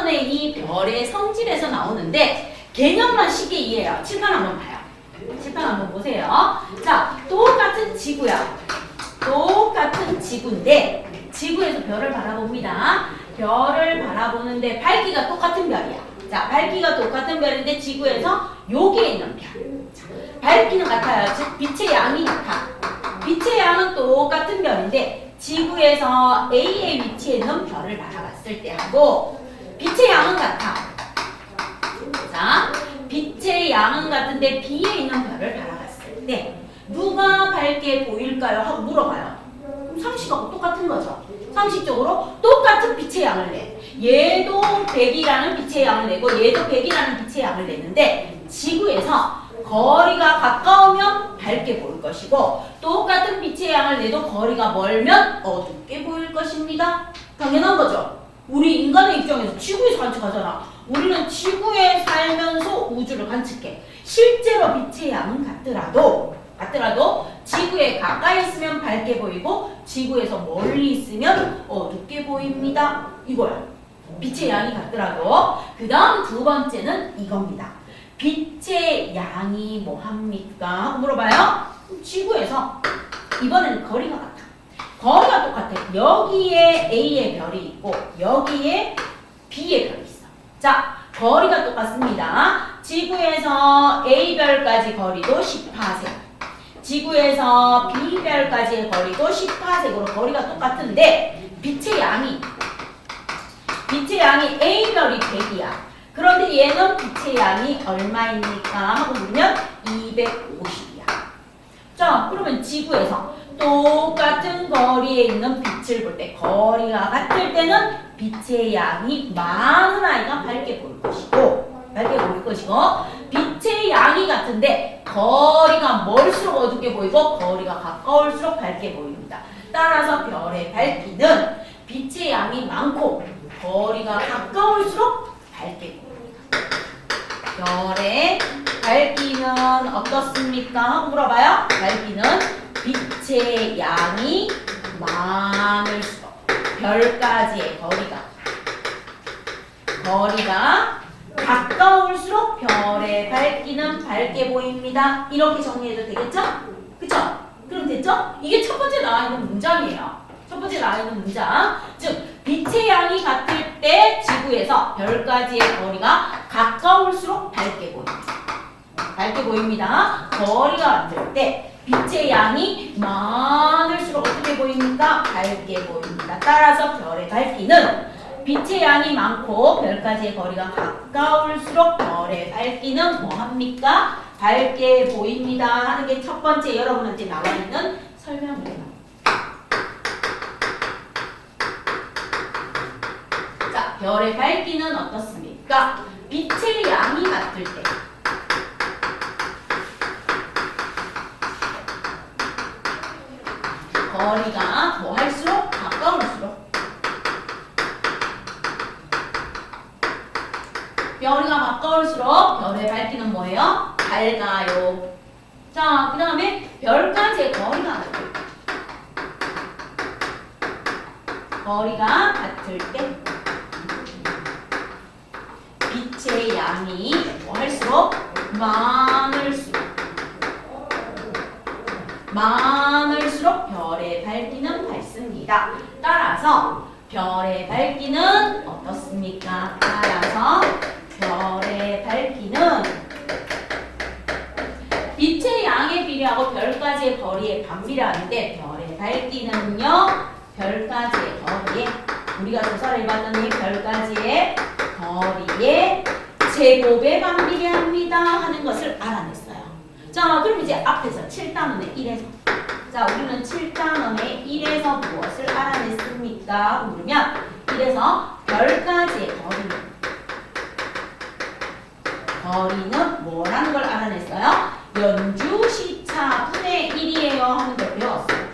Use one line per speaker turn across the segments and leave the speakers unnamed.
7단원의 이 별의 성질에서 나오는데 개념만 쉽게 이해해요. 칠판 한번 봐요. 칠판 한번 보세요. 자, 똑같은 지구야. 똑같은 지구인데 지구에서 별을 바라봅니다. 별을 바라보는데 밝기가 똑같은 별이야. 자, 밝기가 똑같은 별인데 지구에서 여기에 있는 별. 밝기는 같아요. 즉 빛의 양이 같아. 빛의 양은 똑같은 별인데 지구에서 A의 위치에 있는 별을 바라봤을 때 하고 빛의 양은 같아. 자, 빛의 양은 같은데 B에 있는 별을 바라봤을 때 누가 밝게 보일까요? 하고 물어봐요. 그럼 상식하고 똑같은 거죠. 상식적으로 똑같은 빛의 양을 내. 얘도 100이라는 빛의 양을 내고 얘도 100이라는 빛의 양을 내는데 지구에서 거리가 가까우면 밝게 보일 것이고 똑같은 빛의 양을 내도 거리가 멀면 어둡게 보일 것입니다. 당연한 거죠. 우리 인간의 입장에서 지구에서 관측하잖아. 우리는 지구에 살면서 우주를 관측해. 실제로 빛의 양은 같더라도 지구에 가까이 있으면 밝게 보이고 지구에서 멀리 있으면 어둡게 보입니다. 이거야. 빛의 양이 같더라도. 그 다음 두 번째는 이겁니다. 빛의 양이 뭐합니까? 하고 물어봐요. 지구에서 이번에는 거리가 같아. 거리가 똑같아. 여기에 A의 별이 있고 여기에 B의 별이 있어. 자, 거리가 똑같습니다. 지구에서 A별까지 거리도 10파생. 지구에서 B별까지의 거리도 10파생으로 거리가 똑같은데 빛의 양이 A별이 100이야. 그런데 얘는 빛의 양이 얼마입니까? 하고 물으면 250이야. 자, 그러면 지구에서 똑같은 거리에 있는 빛을 볼 때 거리가 같을 때는 빛의 양이 많은 아이가 밝게 보일 것이고 빛의 양이 같은데 거리가 멀수록 어둡게 보이고 거리가 가까울수록 밝게 보입니다. 따라서 별의 밝기는 빛의 양이 많고 거리가 가까울수록 밝게 보입니다. 별의 밝기는 어떻습니까? 하고 물어봐요. 밝기는 빛의 양이 많을수록 별까지의 거리가 가까울수록 별의 밝기는 밝게 보입니다. 이렇게 정리해도 되겠죠? 그쵸? 그럼 됐죠? 이게 첫 번째 나와 있는 문장이에요. 첫 번째 나와 있는 문장. 즉, 빛의 양이 같을 때 지구에서 별까지의 거리가 가까울수록 밝게 보입니다. 거리가 같을 때 빛의 양이 많을수록 어떻게 보입니까? 밝게 보입니다. 따라서 별의 밝기는 빛의 양이 많고 별까지의 거리가 가까울수록 별의 밝기는 뭐합니까? 밝게 보입니다. 하는 게 첫 번째 여러분한테 나와 있는 설명이에요. 자, 별의 밝기는 어떻습니까? 빛의 양이 같을 때 거리가 더할수록 가까울수록 별이가 가까울수록 별의 밝기는 뭐예요? 밝아요. 자, 그 다음에 별까지의 거리가 같을 때 빛의 양이 뭐할수록 많을수록 별의 밝기는 밝습니다. 따라서 별의 밝기는 어떻습니까? 별의 밝기는 빛의 양에 비례하고 별까지의 거리에 반비례하는데 별의 밝기는요, 별까지의 거리에 우리가 조사를 해봤더니 별까지의 거리에 제곱에 반비례합니다 하는 것을 알아냈어요. 자, 그럼 이제 앞에서 7단원의 1에서 자, 우리는 7단원의 1에서 무엇을 알아냈습니까? 물으면 1에서 별까지의 거리는 뭐라는 걸 알아냈어요? 연주시차 분의 1이에요 하는 걸 배웠어요.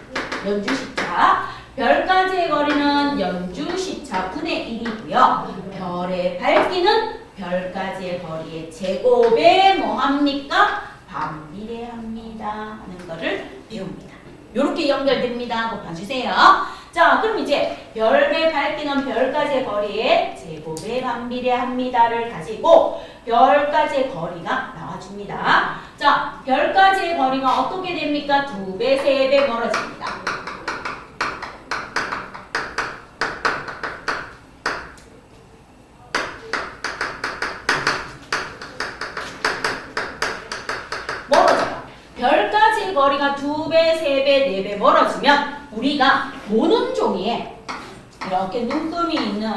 연주시차. 별까지의 거리는 연주시차 분의 1이고요. 별의 밝기는 별까지의 거리의 제곱에 뭐합니까? 반비례합니다 하는 거를 배웁니다. 이렇게 연결됩니다 하고 봐주세요. 자, 그럼 이제 별의 밝기는 별까지의 거리에 제곱에 반비례합니다를 가지고 별까지의 거리가 나와줍니다. 자, 별까지의 거리가 어떻게 됩니까? 2배, 3배 멀어집니다. 멀어져요. 별까지의 거리가 2배, 3배, 4배 멀어지면 우리가 모는 종이에 이렇게 눈금이 있는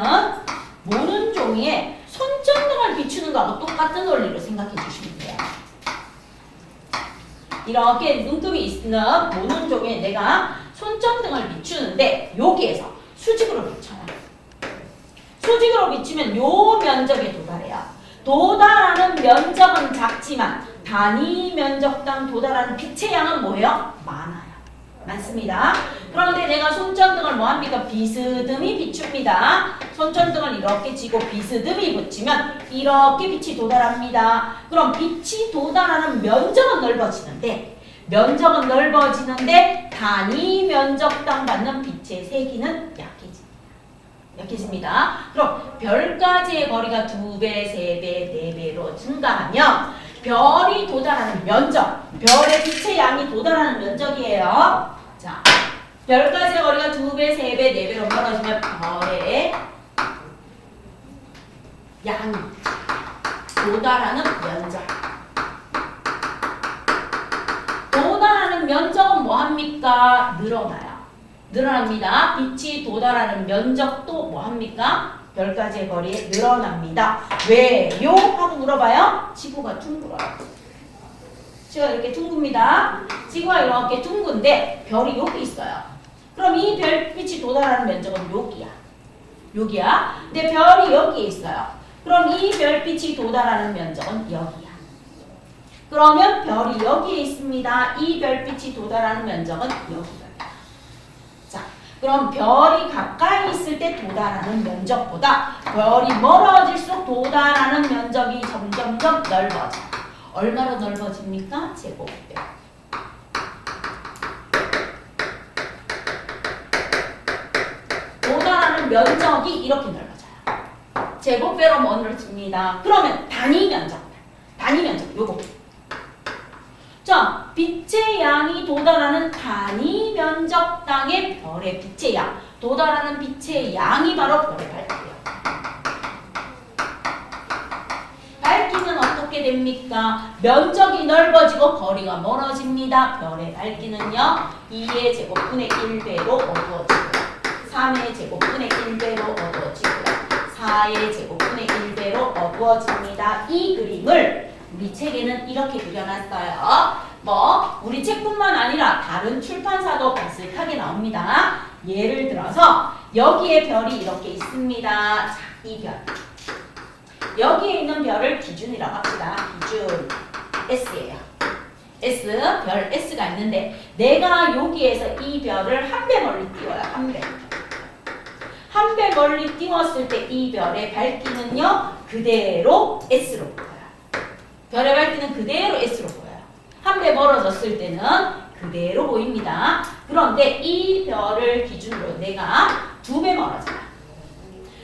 모는 종이에 손전등을 비추는 거하고 똑같은 원리로 생각해 주시면 돼요. 이렇게 눈금이 있는 모는 종이에 내가 손전등을 비추는데 여기에서 수직으로 비춰요. 수직으로 비추면 요 면적에 도달해요. 도달하는 면적은 작지만 단위 면적당 도달하는 빛의 양은 뭐예요? 많아요. 많습니다. 그런데 내가 손전등을 뭐합니까? 비스듬히 비춥니다. 손전등을 이렇게 쥐고 비스듬히 붙이면 이렇게 빛이 도달합니다. 그럼 빛이 도달하는 면적은 넓어지는데 단위 면적당 받는 빛의 세기는 약해집니다. 그럼 별까지의 거리가 2배, 3배, 4배로 증가하면 별이 도달하는 면적, 별의 빛의 양이 도달하는 면적이에요. 자, 별까지의 거리가 2배, 3배, 4배로 멀어지면 별의 양이 도달하는 면적. 도달하는 면적은 뭐합니까? 늘어납니다. 빛이 도달하는 면적도 뭐합니까? 별까지의 거리에 늘어납니다. 왜요? 하고 물어봐요. 지구가 둥글어요. 지구가 이렇게 둥굽니다. 지구가 이렇게 둥근데 별이 여기 있어요. 그럼 이 별빛이 도달하는 면적은 여기야. 근데 별이 여기에 있어요. 그럼 이 별빛이 도달하는 면적은 여기야. 그러면 별이 여기에 있습니다. 이 별빛이 도달하는 면적은 여기가. 그럼 별이 가까이 있을 때 도달하는 면적보다 별이 멀어질수록 도달하는 면적이 점점점 넓어져요. 얼마로 넓어집니까? 제곱배. 도달하는 면적이 이렇게 넓어져요. 제곱배로 멀어집니다. 그러면 단위 면적, 요거. 자, 빛의 양이 도달하는 단위 면적당의 별의 빛의 양, 도달하는 빛의 양이 바로 별의 밝기예요. 밝기는 어떻게 됩니까? 면적이 넓어지고 거리가 멀어집니다. 별의 밝기는요, 2의 제곱분의 1배로 어두워지고요. 3의 제곱분의 1배로 어두워지고요. 4의 제곱분의 1배로 어두워집니다. 이 그림을 우리 책에는 이렇게 그려놨어요. 우리 책뿐만 아니라 다른 출판사도 비슷하게 나옵니다. 예를 들어서 여기에 별이 이렇게 있습니다. 자, 이 별. 여기에 있는 별을 기준이라고 합시다. 기준 S예요. S, 별 S가 있는데 내가 여기에서 이 별을 한 배 멀리 띄워요. 한 배 멀리 띄웠을 때 이 별의 밝기는요, 그대로 S로 보여요. 별의 밝기는 그대로 S로 보여요. 한 배 멀어졌을 때는 그대로 보입니다. 그런데 이 별을 기준으로 내가 2배 멀어져요.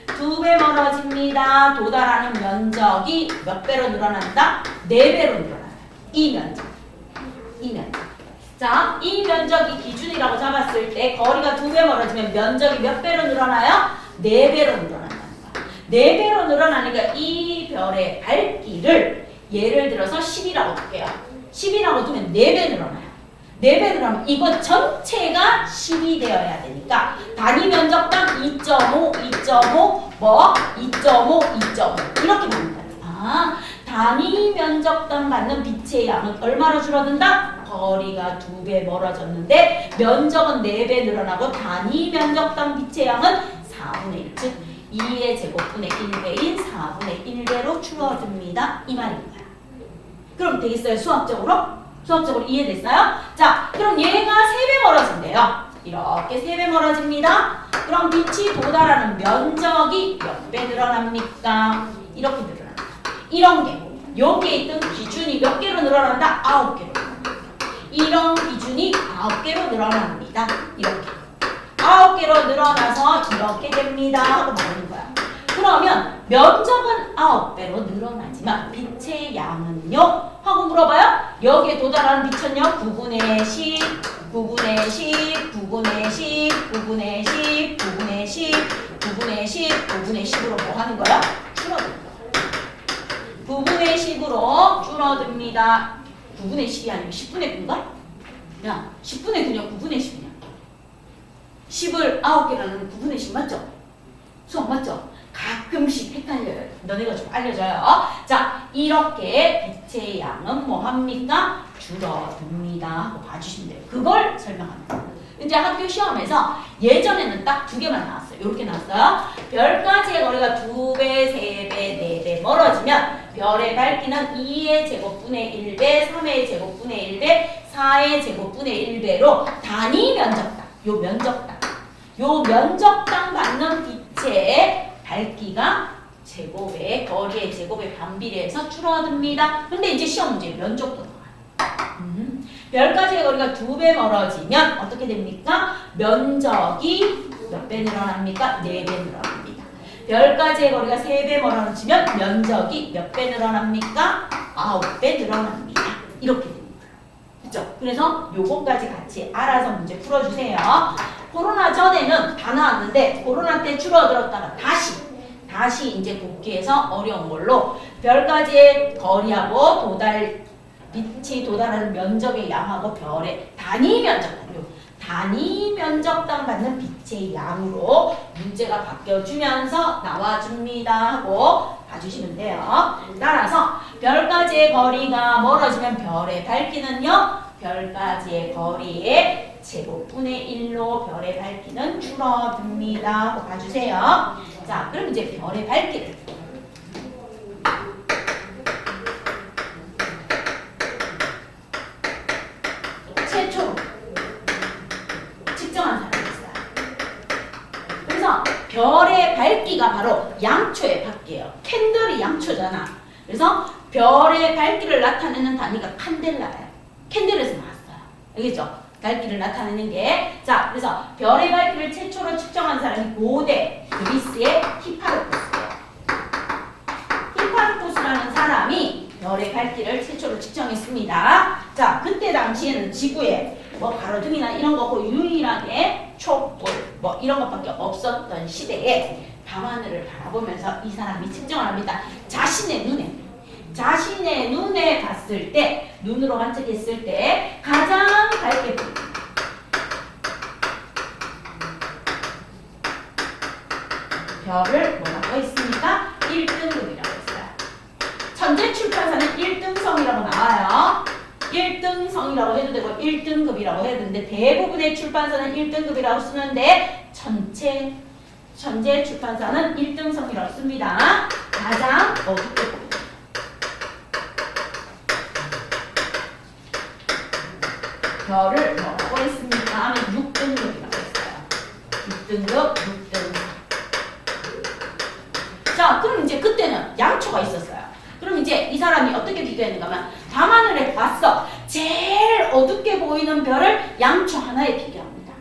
2배 멀어집니다. 도달하는 면적이 몇 배로 늘어난다? 4배로 늘어나요. 이 면적. 자, 이 면적이 기준이라고 잡았을 때 거리가 2배 멀어지면 면적이 몇 배로 늘어나요? 4배로 늘어난다는 거야. 4배로 늘어나니까 이 별의 밝기를 예를 들어서 10이라고 둘게요. 10이라고 두면 4배 늘어나요. 4배 늘어나면 이거 전체가 10이 되어야 되니까 단위 면적당 2.5 이렇게 나온다. 단위 면적당 받는 빛의 양은 얼마로 줄어든다? 거리가 2배 멀어졌는데 면적은 4배 늘어나고 단위 면적당 빛의 양은 4분의 1, 즉 2의 제곱분의 1배인 4분의 1배로 줄어듭니다. 이 말입니다. 그럼 되겠어요? 수학적으로 이해됐어요? 자, 그럼 얘가 3배 멀어진대요. 이렇게 3배 멀어집니다. 그럼 빛이 도달하는 면적이 몇 배 늘어납니까? 이렇게 늘어납니다. 이런 게 여기에 있던 기준이 몇 개로 늘어난다? 9개로. 이런 기준이 9개로 늘어납니다. 이렇게. 9개로 늘어나서 이렇게 됩니다 하고 말하는 거야. 그러면 면적은 9배로 늘어나지만 빛의 양은요? 하고 물어봐요. 여기에 도달하는 빛은요? 9분의 10, 9분의 10, 9분의 10, 9분의 10, 9분의 10, 9분의 10, 9분의 10으로 뭐 하는 거야? 줄어듭니다. 9분의 10으로 줄어듭니다. 9분의 10이 아니면 10분의 9인가? 야, 10분의 9냐? 9분의 10이냐? 10을 9개라는 9분의 10 맞죠? 수학 맞죠? 가끔씩 헷갈려요. 너네가 좀 알려줘요. 자, 이렇게 빛의 양은 뭐 합니까? 줄어듭니다 하고 봐주시면 돼요. 그걸 설명합니다. 이제 학교 시험에서 예전에는 딱 2개만 나왔어요. 이렇게 나왔어요. 별까지의 거리가 2배, 3배, 4배 멀어지면 별의 밝기는 2의 제곱분의 1배, 3의 제곱분의 1배, 4의 제곱분의 1배로 단위 면적당, 요 면적당 받는 빛의 밝기가 제곱의 거리의 제곱의 반비례해서 줄어듭니다. 근데 이제 시험 문제 면적도 나와요. 별까지의 거리가 2배 멀어지면 어떻게 됩니까? 면적이 몇 배 늘어납니까? 4배 늘어납니다. 별까지의 거리가 3배 멀어지면 면적이 몇 배 늘어납니까? 9배 늘어납니다. 이렇게 됩니다. 그렇죠? 그래서 요거까지 같이 알아서 문제 풀어주세요. 코로나 전에는 다 나왔는데 코로나 때 줄어들었다가 다시 이제 복귀해서 어려운 걸로 별까지의 거리하고 빛이 도달하는 면적의 양하고 별의 단위 면적당 받는 빛의 양으로 문제가 바뀌어주면서 나와줍니다 하고 봐주시면 돼요. 따라서 별까지의 거리가 멀어지면 별의 밝기는요, 별까지의 거리의 제곱분의 1로 별의 밝기는 줄어듭니다 하고 봐주세요. 자, 그럼 이제 별의 밝기를 최초로 측정한 사람이 있어요. 그래서 별의 밝기가 바로 양초의 밝기예요. 캔들이 양초잖아. 그래서 별의 밝기를 나타내는 단위가 칸델라예요. 캔들에서 나왔어요. 알겠죠? 밝기를 나타내는 게. 자, 그래서 별의 밝기를 최초로 측정한 사람이 고대 그리스의 히파르코스예요. 히파르코스라는 사람이 별의 밝기를 최초로 측정했습니다. 자, 그때 당시에는 지구에 뭐 가로등이나 이런 거고 유일하게 촛불 뭐 이런 것밖에 없었던 시대에 밤하늘을 바라보면서 이 사람이 측정을 합니다. 자신의 눈에 봤을 때, 눈으로 관측했을 때 가장 밝게 보입니다. 별을 뭐라고 했습니까? 1등급이라고 했어요. 천재 출판사는 1등성이라고 나와요. 1등성이라고 해도 되고 1등급이라고 해도 되는데 대부분의 출판사는 1등급이라고 쓰는데 천재 출판사는 1등성이라고 씁니다. 가장 어둡게 보입니다. 별을 뭐라고 했습니까? 하면 6등급이라고 했어요. 6등급. 자, 그럼 이제 그때는 양초가 있었어요. 그럼 이제 이 사람이 어떻게 비교했는가 하면 밤하늘에 봤어. 제일 어둡게 보이는 별을 양초 하나에 비교합니다.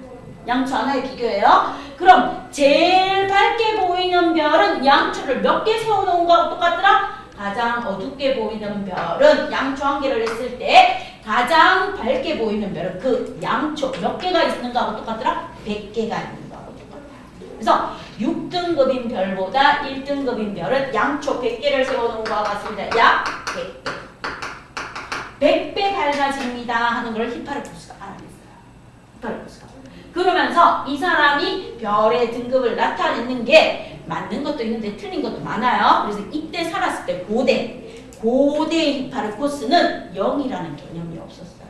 양초 하나에 비교해요. 그럼 제일 밝게 보이는 별은 양초를 몇 개 세워놓은 거하고 똑같더라? 가장 어둡게 보이는 별은 양초 한 개를 했을 때 가장 밝게 보이는 별은 그 양초 몇 개가 있는가하고 똑같더라? 100개가 있는 거하고 똑같아요. 그래서 6등급인 별보다 1등급인 별은 양초 100개를 세워놓은 거와 같습니다. 약 100배. 100배 밝아집니다 하는 걸 히파르코스가 알아냈어요. 그러면서 이 사람이 별의 등급을 나타내는 게 맞는 것도 있는데 틀린 것도 많아요. 그래서 이때 살았을 때 고대 히파르코스는 0이라는 개념이 없었어요.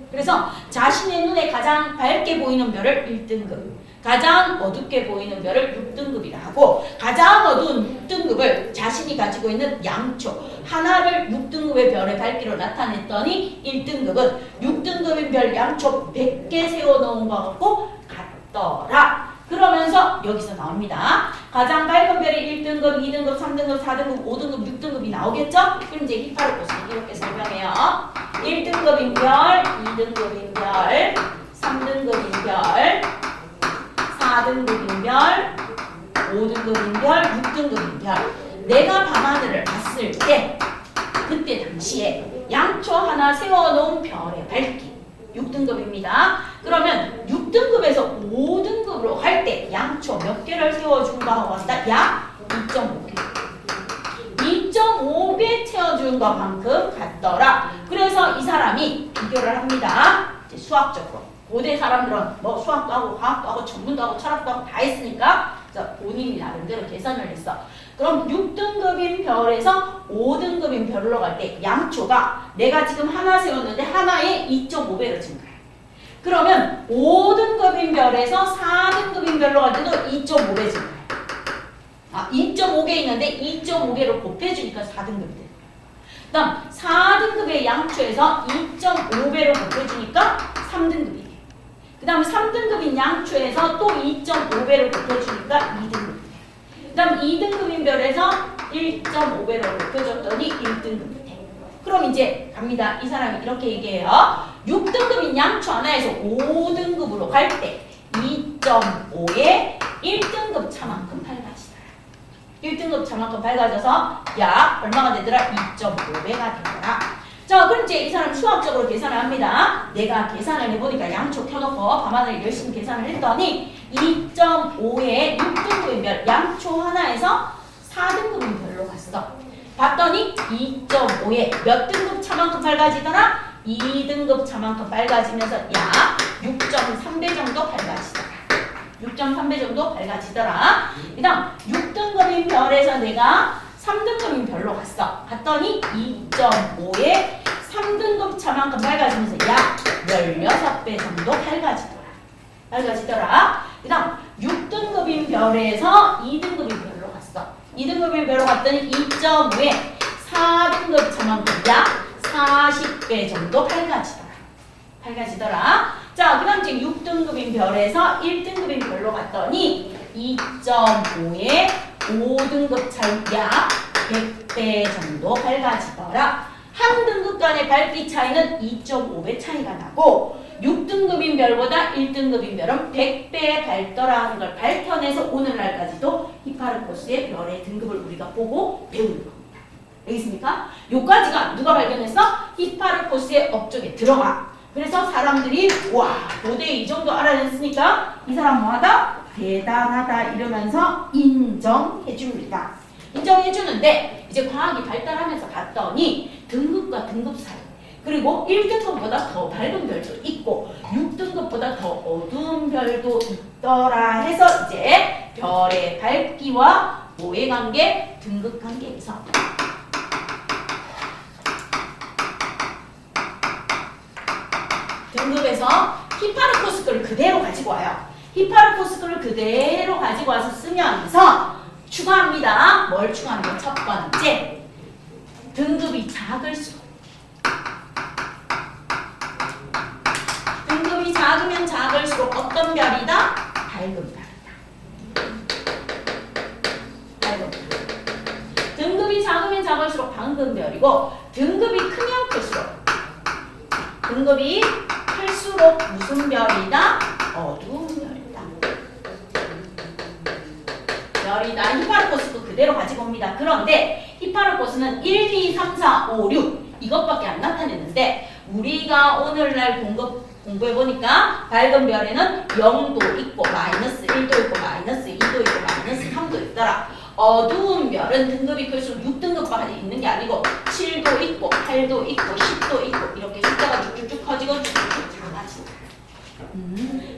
그래서 자신의 눈에 가장 밝게 보이는 별을 1등급, 가장 어둡게 보이는 별을 6등급이라 하고 가장 어두운 6등급을 자신이 가지고 있는 양초 하나를 6등급의 별의 밝기로 나타냈더니 1등급은 6등급인 별 양초 100개 세워놓은 것 같고 같더라. 그러면서 여기서 나옵니다. 가장 밝은 별이 1등급, 2등급, 3등급, 4등급, 5등급, 6등급이 나오겠죠? 그럼 이제 히파르코스는 이렇게 설명해요. 1등급인 별, 2등급인 별, 3등급인 별, 4등급인별, 5등급인별, 6등급인별. 내가 밤하늘을 봤을 때 그때 당시에 양초 하나 세워놓은 별의 밝기 6등급입니다. 그러면 6등급에서 5등급으로 갈 때 양초 몇 개를 세워준가 하고 왔다? 약 2.5개. 2.5개 채워준 것만큼 같더라. 그래서 이 사람이 비교를 합니다. 이제 수학적으로. 고대 사람들은 뭐 수학도 하고 과학도 하고 전문도 하고 철학도 하고 다 했으니까 본인이 나름대로 계산을 했어. 그럼 6등급인 별에서 5등급인 별로 갈 때 양초가 내가 지금 하나 세웠는데 하나에 2.5배로 증가해. 그러면 5등급인 별에서 4등급인 별로 갈 때도 2.5배 증가해. 2.5개 있는데 2.5개로 곱해주니까 4등급이 되는 거야. 그 다음 4등급의 양초에서 2.5배로 곱해주니까 3등급이 돼. 그 다음 3등급인 양초에서 또 2.5배로 곱해주니까 2등급이 돼. 그 다음 2등급인 별에서 1.5배로 곱해줬더니 1등급이 돼. 그럼 이제 갑니다. 이 사람이 이렇게 얘기해요. 6등급인 양초 하나에서 5등급으로 갈 때 2.5에 1등급 차만큼 밝아지더라. 1등급 차만큼 밝아져서 약 얼마가 되더라? 2.5배가 되더라. 자, 그럼 이제 이 사람 수학적으로 계산을 합니다. 내가 계산을 해보니까 양초 켜놓고 밤하늘 열심히 계산을 했더니 2.5에 6등급인 별 양초 하나에서 4등급인 별로 갔어. 봤더니 2.5에 몇 등급 차만큼 밝아지더라? 2등급 차만큼 밝아지면서 약 6.3배 정도 밝아지더라. 6.3배 정도 밝아지더라. 그 다음 6등급인 별에서 내가 3등급인 별로 갔어. 갔더니 2.5에 3등급 차만큼 밝아지면서 약 16배 정도 밝아지더라. 그 다음 6등급인 별에서 2등급인 별로 갔어. 2등급인 별로 갔더니 2.5에 4등급 차만큼 약 40배 정도 밝아지더라. 자, 그 다음 지금 6등급인 별에서 1등급인 별로 갔더니 2.5에 5등급 차이 약 100배 정도 밝아지더라. 한 등급 간의 밝기 차이는 2.5배 차이가 나고 6등급인 별보다 1등급인 별은 100배 밝더라 하는 걸 밝혀내서 오늘날까지도 히파르코스의 별의 등급을 우리가 보고 배우는 겁니다. 알겠습니까? 요까지가 누가 발견했어? 히파르코스의 업적에 들어가. 그래서 사람들이 와, 고대 이 정도 알아냈으니까 이 사람 뭐하다? 대단하다 이러면서 인정해줍니다. 인정해주는데 이제 과학이 발달하면서 봤더니 등급과 등급 사이 그리고 1등급보다 더 밝은 별도 있고 6등급보다 더 어두운 별도 있더라 해서 이제 별의 밝기와 모의 관계, 등급 관계에서 등급에서 히파르코스 걸 그대로 가지고 와요. 히파르코스 걸 그대로 가지고 와서 쓰면서 추가합니다. 뭘 추가하는 거? 첫 번째, 등급이 작을수록 등급이 작으면 작을수록 어떤 별이다? 밝은 별이다. 밝은 별. 등급이 작으면 작을수록 밝은 별이고 등급이 크면 클수록 등급이 클수록 무슨 별이다? 어두운 별이다. 별이다. 히파르코스도 그대로 가지고 옵니다. 그런데 히파르코스는 1, 2, 3, 4, 5, 6 이것밖에 안 나타내는데 우리가 오늘날 공부해보니까 밝은 별에는 0도 있고 마이너스 1도 있고 마이너스 2도 있고 마이너스 3도 있더라. 어두운 별은 등급이 클수록 6등급까지 있는 게 아니고 7도 있고 8도 있고 10도 있고 이렇게 숫자가 쭉쭉쭉 커지고 쭉쭉쭉 작아진다.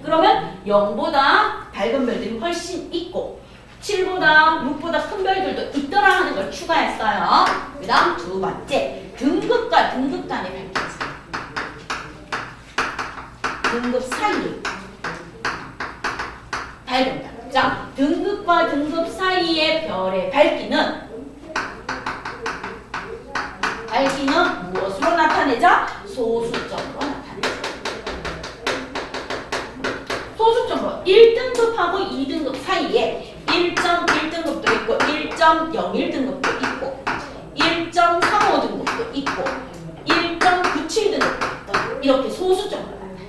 그러면 0보다 밝은 별들이 훨씬 있고 7보다 6보다 큰 별들도 있더라 하는 걸 추가했어요. 그 다음 두 번째, 등급과 등급 간의 밝기 차이. 등급 사이에 밝은 별. 자, 등급과 등급 사이의 별의 밝기는 무엇으로 나타내자? 소수점으로 나타내자. 소수점으로 1등급하고 2등급 사이에 1.1등급도 있고 1.01등급도 있고 1.35등급도 있고 1.97등급도 있고 이렇게 소수점으로 나타내자.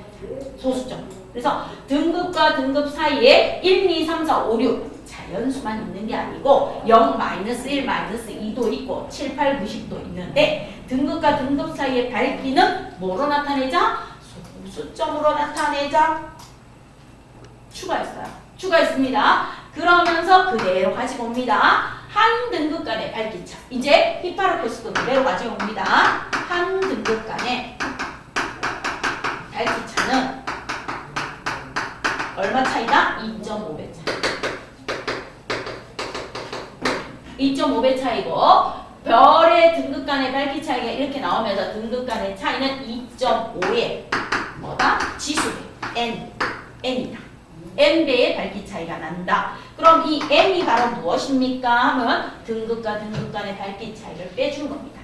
소수점. 그래서 등급과 등급 사이에 1, 2, 3, 4, 5, 6 자연수만 있는 게 아니고 0, -1, -2도 있고 7, 8, 90도 있는데 등급과 등급 사이의 밝기는 뭐로 나타내자? 소수점으로 나타내자. 추가했습니다. 그러면서 그대로 가지고 옵니다. 한 등급 간의 밝기차. 이제 히파르코스도 그대로 가지고 옵니다. 한 등급 간의 밝기차는 얼마 차이다? 2.5배 차이. 2.5배 차이고 별의 등급 간의 밝기 차이가 이렇게 나오면서 등급 간의 차이는 2.5의 뭐다? 지수 n이다. n배의 밝기 차이가 난다. 그럼 이 n이 바로 무엇입니까? 하면 등급과 등급 간의 밝기 차이를 빼준 겁니다.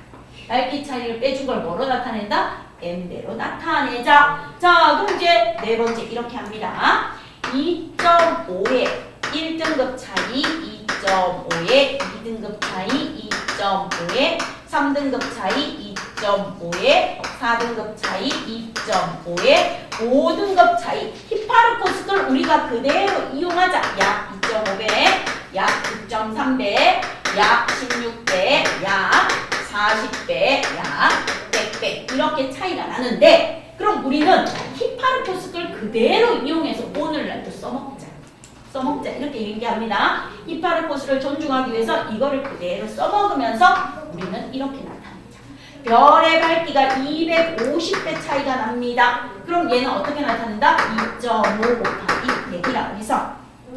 밝기 차이를 빼준 걸 뭐로 나타낸다? n배로 나타내자. 자, 그럼 이제 네 번째 이렇게 합니다. 2.5의 1등급 차이, 2.5의 2등급 차이, 2.5의 3등급 차이, 2.5의 4등급 차이, 2.5의 5등급 차이. 히파르코스를 우리가 그대로 이용하자. 약 2.5배, 약 9.3배, 약 16배, 약 40배, 약 100배 이렇게 차이가 나는데 그럼 우리는 히파르코스를 그대로 이용해서 오늘날도 써먹자 이렇게 얘기합니다. 히파르코스를 존중하기 위해서 이거를 그대로 써먹으면서 우리는 이렇게 나타내자. 별의 밝기가 250배 차이가 납니다. 그럼 얘는 어떻게 나타낸다? 2.5 곱하기 100이라고 해서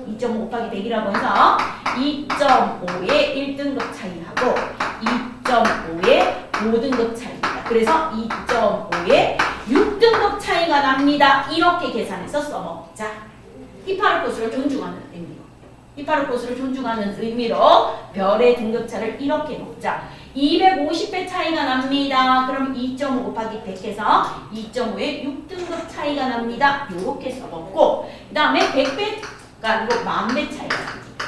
2.5 곱하기 100이라고 해서 2.5의 1등급 차이하고 2.5의 5등급 차이입니다. 그래서 2.5의 6등급 차이가 납니다. 이렇게 계산해서 써먹자. 히파르코스를 존중하는 의미로. 히파르코스를 존중하는 의미로 별의 등급차를 이렇게 놓자. 250배 차이가 납니다. 그럼 2.5 곱하기 100해서 2.5의 6등급 차이가 납니다. 이렇게 써먹고 그 다음에 100배가 아니고 10,000배 차이가 납니다.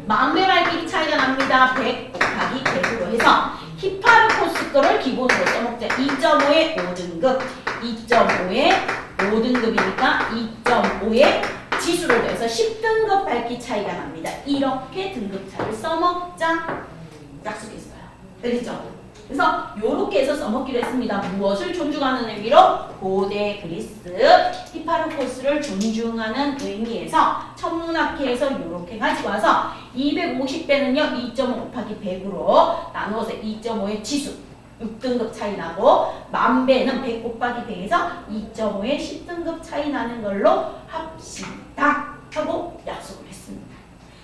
10,000배 밝기 차이가 납니다. 100 곱하기 100으로 해서 히파르코스 거를 기본으로 써먹자. 2.5의 5등급, 2.5의 5등급이니까 2.5의 지수를 더해서 10등급 밝기 차이가 납니다. 이렇게 등급차를 써먹자. 약속했어요. 알겠죠? 그래서 이렇게 해서 써먹기로 했습니다. 무엇을 존중하는 의미로? 고대 그리스 히파르코스를 존중하는 의미에서 천문학회에서 이렇게 가지고 와서 250배는요 2.5 곱하기 100으로 나누어서 2.5의 지수 6등급 차이 나고 10,000배는 100 곱하기 100에서 2.5의 10등급 차이 나는 걸로 합시다 하고 약속을 했습니다.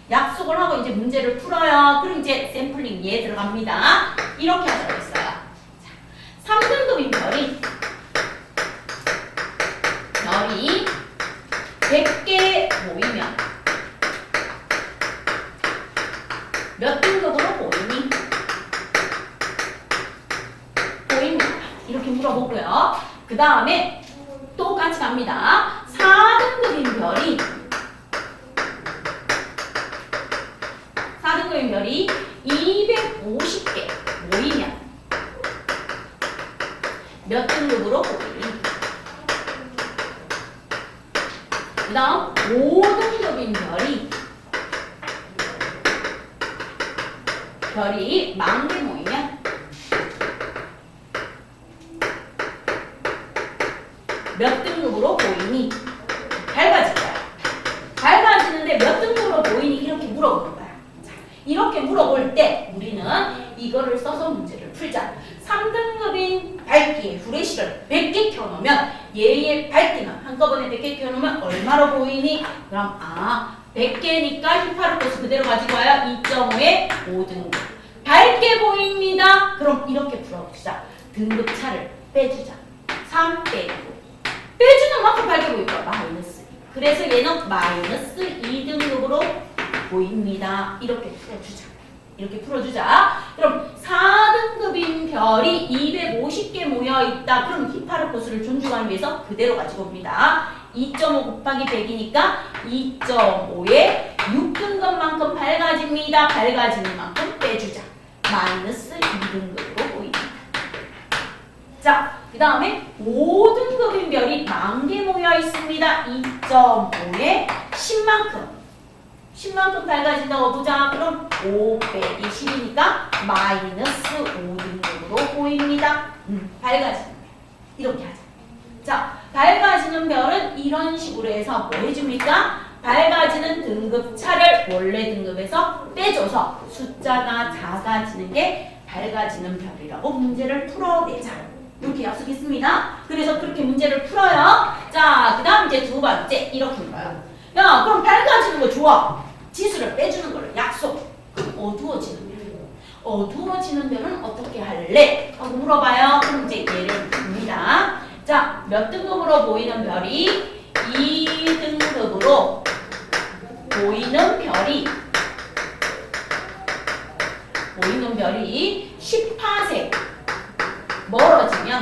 약속을 하고 이제 문제를 풀어요. 그럼 이제 샘플링 예 들어갑니다. 이렇게 하자고 했어요. 자, 3등급인 별이 100개 모이면 몇 등급으로 보이니? 보입니다. 이렇게 물어보고요. 그 다음에 똑같이 갑니다. 4등급인 별이 250개 모이면 몇 등급으로 보이니? 그 다음 5등급인 별이 10,000개 모이면 몇 등급으로 보이니? 밝아질 거야. 밝아지는데 몇 등급으로 보이니? 이렇게 물어보는 거야. 자, 이렇게 물어볼 때 우리는 이거를 써서 문제를 풀자. 3등급인 밝기의 후레쉬를 100개 켜놓으면 얘의 밝기는 한꺼번에 100개 켜놓으면 얼마로 보이니? 그럼 100개니까 히파르코스 그대로 가지고 와요. 2.5의 5등급. 밝게 보입니다. 그럼 이렇게 풀어보자. 등급차를 빼주자. 3 빼고. 빼주는 만큼 밝게 보일까? 마이너스 2. 그래서 얘는 마이너스 2등급으로 보입니다. 이렇게 풀어주자. 그럼 4등급인 별이 250개 모여있다. 그럼 히파르코스를 존중하기 위해서 그대로 가지고 옵니다. 2.5 곱하기 100이니까 2.5의 6등급만큼 밝아집니다. 밝아지는 만큼 빼주자. 마이너스 2등급으로 보입니다. 자, 그 다음에 5등급인 별이 10,000개 모여 있습니다. 2.5에 10만큼. 10만큼 밝아진다고 보자. 그럼 5 빼기 10이니까 마이너스 5등급으로 보입니다. 밝아지는 별. 이렇게 하자. 자, 밝아지는 별은 이런 식으로 해서 뭐 해줍니까? 밝아지는 등급차를 원래 등급에서 빼줘서 숫자가 작아지는 게 밝아지는 별이라고 문제를 풀어내자. 이렇게 약속했습니다. 그래서 그렇게 문제를 풀어요. 자, 그 다음 이제 두 번째 이렇게 물어요. 야, 그럼 밝아지는 거 좋아. 지수를 빼주는 걸로 약속. 그럼 어두워지는 별. 어두워지는 별은 어떻게 할래? 하고 물어봐요. 그럼 이제 예를 듭니다. 자, 몇 등급으로 보이는 별이 2등급으로 보이는 별이 10파세 멀어지면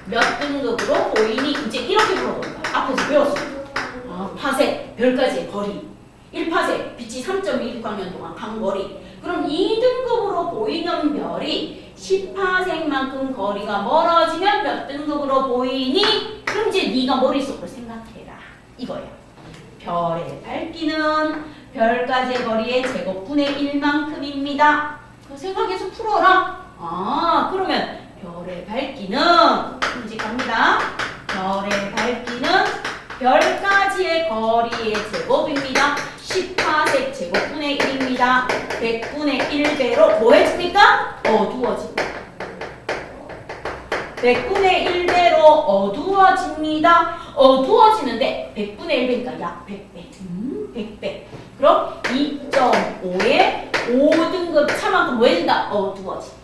몇 등급으로 보이니? 이제 이렇게 물어보는 거야. 앞에서 배웠어요. 파세, 별까지의 거리. 1파세, 빛이 3.26광년 동안 간 거리. 그럼 2등급으로 보이는 별이 10파생만큼 거리가 멀어지면 몇 등급으로 보이니? 그럼 이제 네가 머릿속으로 생각해라. 이거야. 별의 밝기는 별까지의 거리의 제곱분의 1만큼입니다. 그 생각해서 풀어라. 그러면 별의 밝기는 이제 갑니다. 별의 밝기는 별까지의 거리의 제곱입니다. 10파생 제곱분의 1입니다. 100분의 1배로 뭐 해줍니까? 어두워집니다. 100분의 1배로 어두워집니다. 어두워지는데 100분의 1배니까 약 100배. 100배. 그럼 2.5에 5등급 차만큼 뭐 해준다? 어두워진다.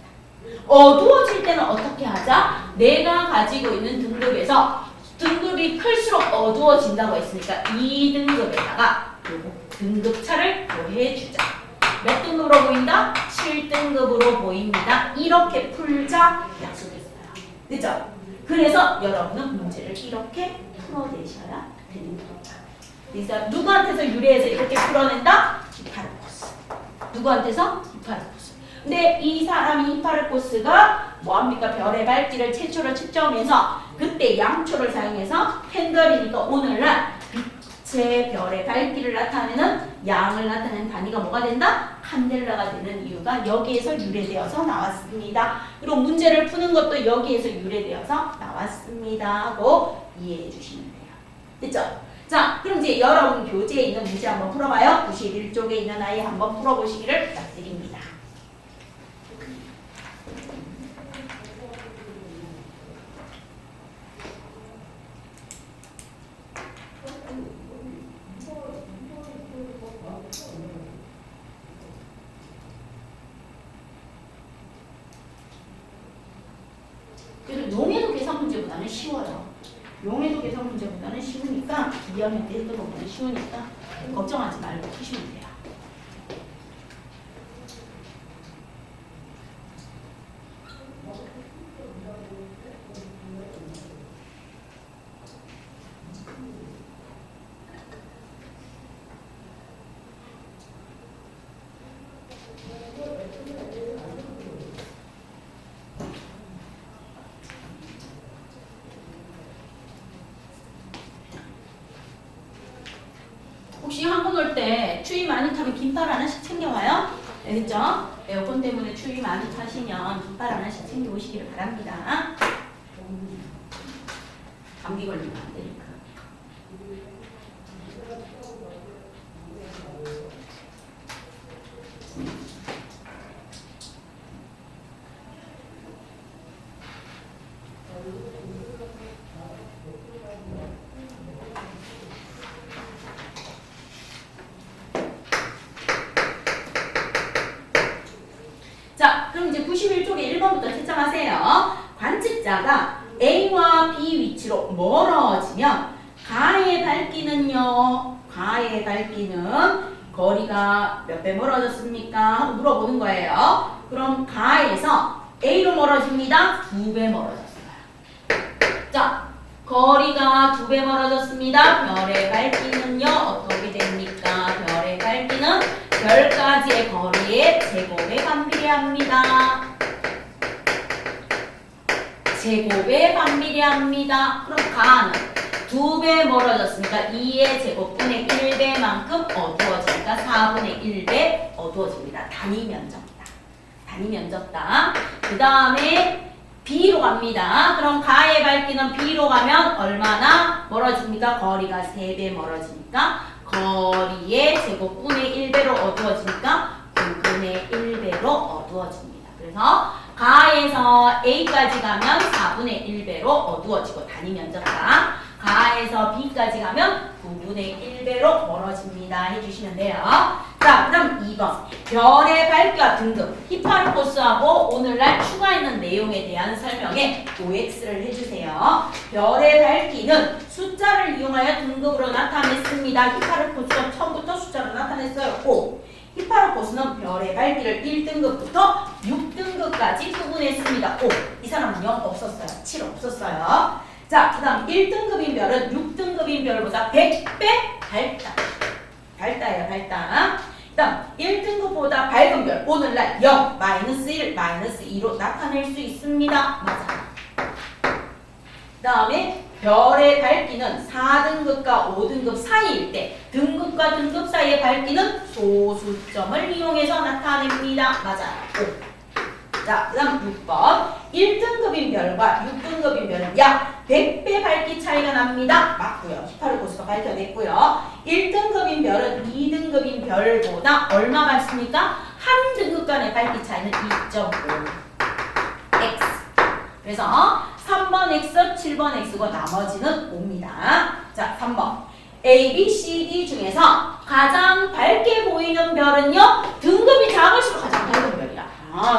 어두워질 때는 어떻게 하자? 내가 가지고 있는 등급에서 등급이 클수록 어두워진다고 했으니까 2등급에다가 등급차를 더해주자. 몇 등급으로 보인다? 7등급으로 보입니다. 이렇게 풀자 약속했어요. 그죠? 그래서 여러분은 문제를 이렇게 풀어내셔야 되는 겁니다. 그래서 누구한테서 유래해서 이렇게 풀어낸다? 히파르코스. 누구한테서? 히파르코스. 근데 이 사람이 히파르코스가 뭐합니까? 별의 밝기를 최초로 측정해서 그때 양초를 사용해서 캔들이니까 오늘날 빛의 별의 밝기를 나타내는 양을 나타내는 단위가 뭐가 된다? 칸델라가 되는 이유가 여기에서 유래되어서 나왔습니다. 그리고 문제를 푸는 것도 여기에서 유래되어서 나왔습니다 하고 이해해 주시면 돼요. 됐죠? 자, 그럼 이제 여러분 교재에 있는 문제 한번 풀어봐요. 91쪽에 있는 아이 한번 풀어보시기를 부탁드립니다. 그래서 용해도 계산 문제보다는 쉬워요. 용해도 계산 문제보다는 쉬우니까 2학년 때 했던 것보다는 쉬우니까 걱정하지 말고 푸시면 돼요. 혹시 한국 올 때 추위 많이 타면 긴팔 하나씩 챙겨와요? 알겠죠? 에어컨 때문에 추위 많이 타시면 긴팔 하나씩 챙겨 오시기를 바랍니다. 감기 걸리면 안 되니까. 자, 그럼 이제 91쪽에 1번부터 채점하세요. 관측자가 A와 B 위치로 멀어지면 가의 밝기는요. 가의 밝기는 거리가 몇 배 멀어졌습니까? 하고 물어보는 거예요. 그럼 가에서 A로 멀어집니다. 2배 멀어졌어요. 자, 거리가 2배 멀어졌습니다. 별의 밝기는요. 어떻게 됩니까? 별의 밝기는 별까지의 거리의 제곱에 반비례합니다. 제곱에 반비례합니다. 그럼 가는 2배 멀어졌으니까 2의 제곱분의 1배만큼 어두워지니까 4분의 1배 어두워집니다. 단위 면적이다. 단위 면적다. 그 다음에 B로 갑니다. 그럼 가의 밝기는 B로 가면 얼마나 멀어집니까? 거리가 3배 멀어지니까 거리의 제곱분의 1배로 어두워지니까 9분의 1배로 어두워집니다. 그래서 가에서 A까지 가면 4분의 1배로 어두워지고 단위 면적다. 가에서 B까지 가면 9분의 1배로 멀어집니다. 해주시면 돼요. 자, 그 다음 2번. 별의 밝기와 등급. 히파르코스하고 오늘날 추가했는 내용에 대한 설명에 OX를 해주세요. 별의 밝기는 숫자를 이용하여 등급으로 나타냈습니다. 히파르코스가 처음부터 숫자로 나타냈어요. O. 히파르코스는 별의 밝기를 1등급부터 6등급까지 구분했습니다. O. 이 사람은 0 없었어요. 7 없었어요. 자, 그 다음 1등급인 별은 6등급인 별보다 100배 밝다. 밝다예요, 밝다. 그 다음 1등급보다 밝은 별, 오늘날 0, -1, -2로 나타낼 수 있습니다. 맞아요. 그 다음에 별의 밝기는 4등급과 5등급 사이일 때 등급과 등급 사이의 밝기는 소수점을 이용해서 나타냅니다. 맞아요. 자, 그 다음 6번. 1등급인 별과 6등급인 별은 약 100배 밝기 차이가 납니다. 맞고요. 히파르코스가 밝혀냈고요. 1등급인 별은 2등급인 별보다 얼마 밝습니까? 한 등급 간의 밝기 차이는 2.5. X. 그래서 3번 X, 7번 X고 나머지는 5입니다. 자, 3번. A, B, C, D 중에서 가장 밝게 보이는 별은요. 등급이 작을수록 가장 밝은 별이야.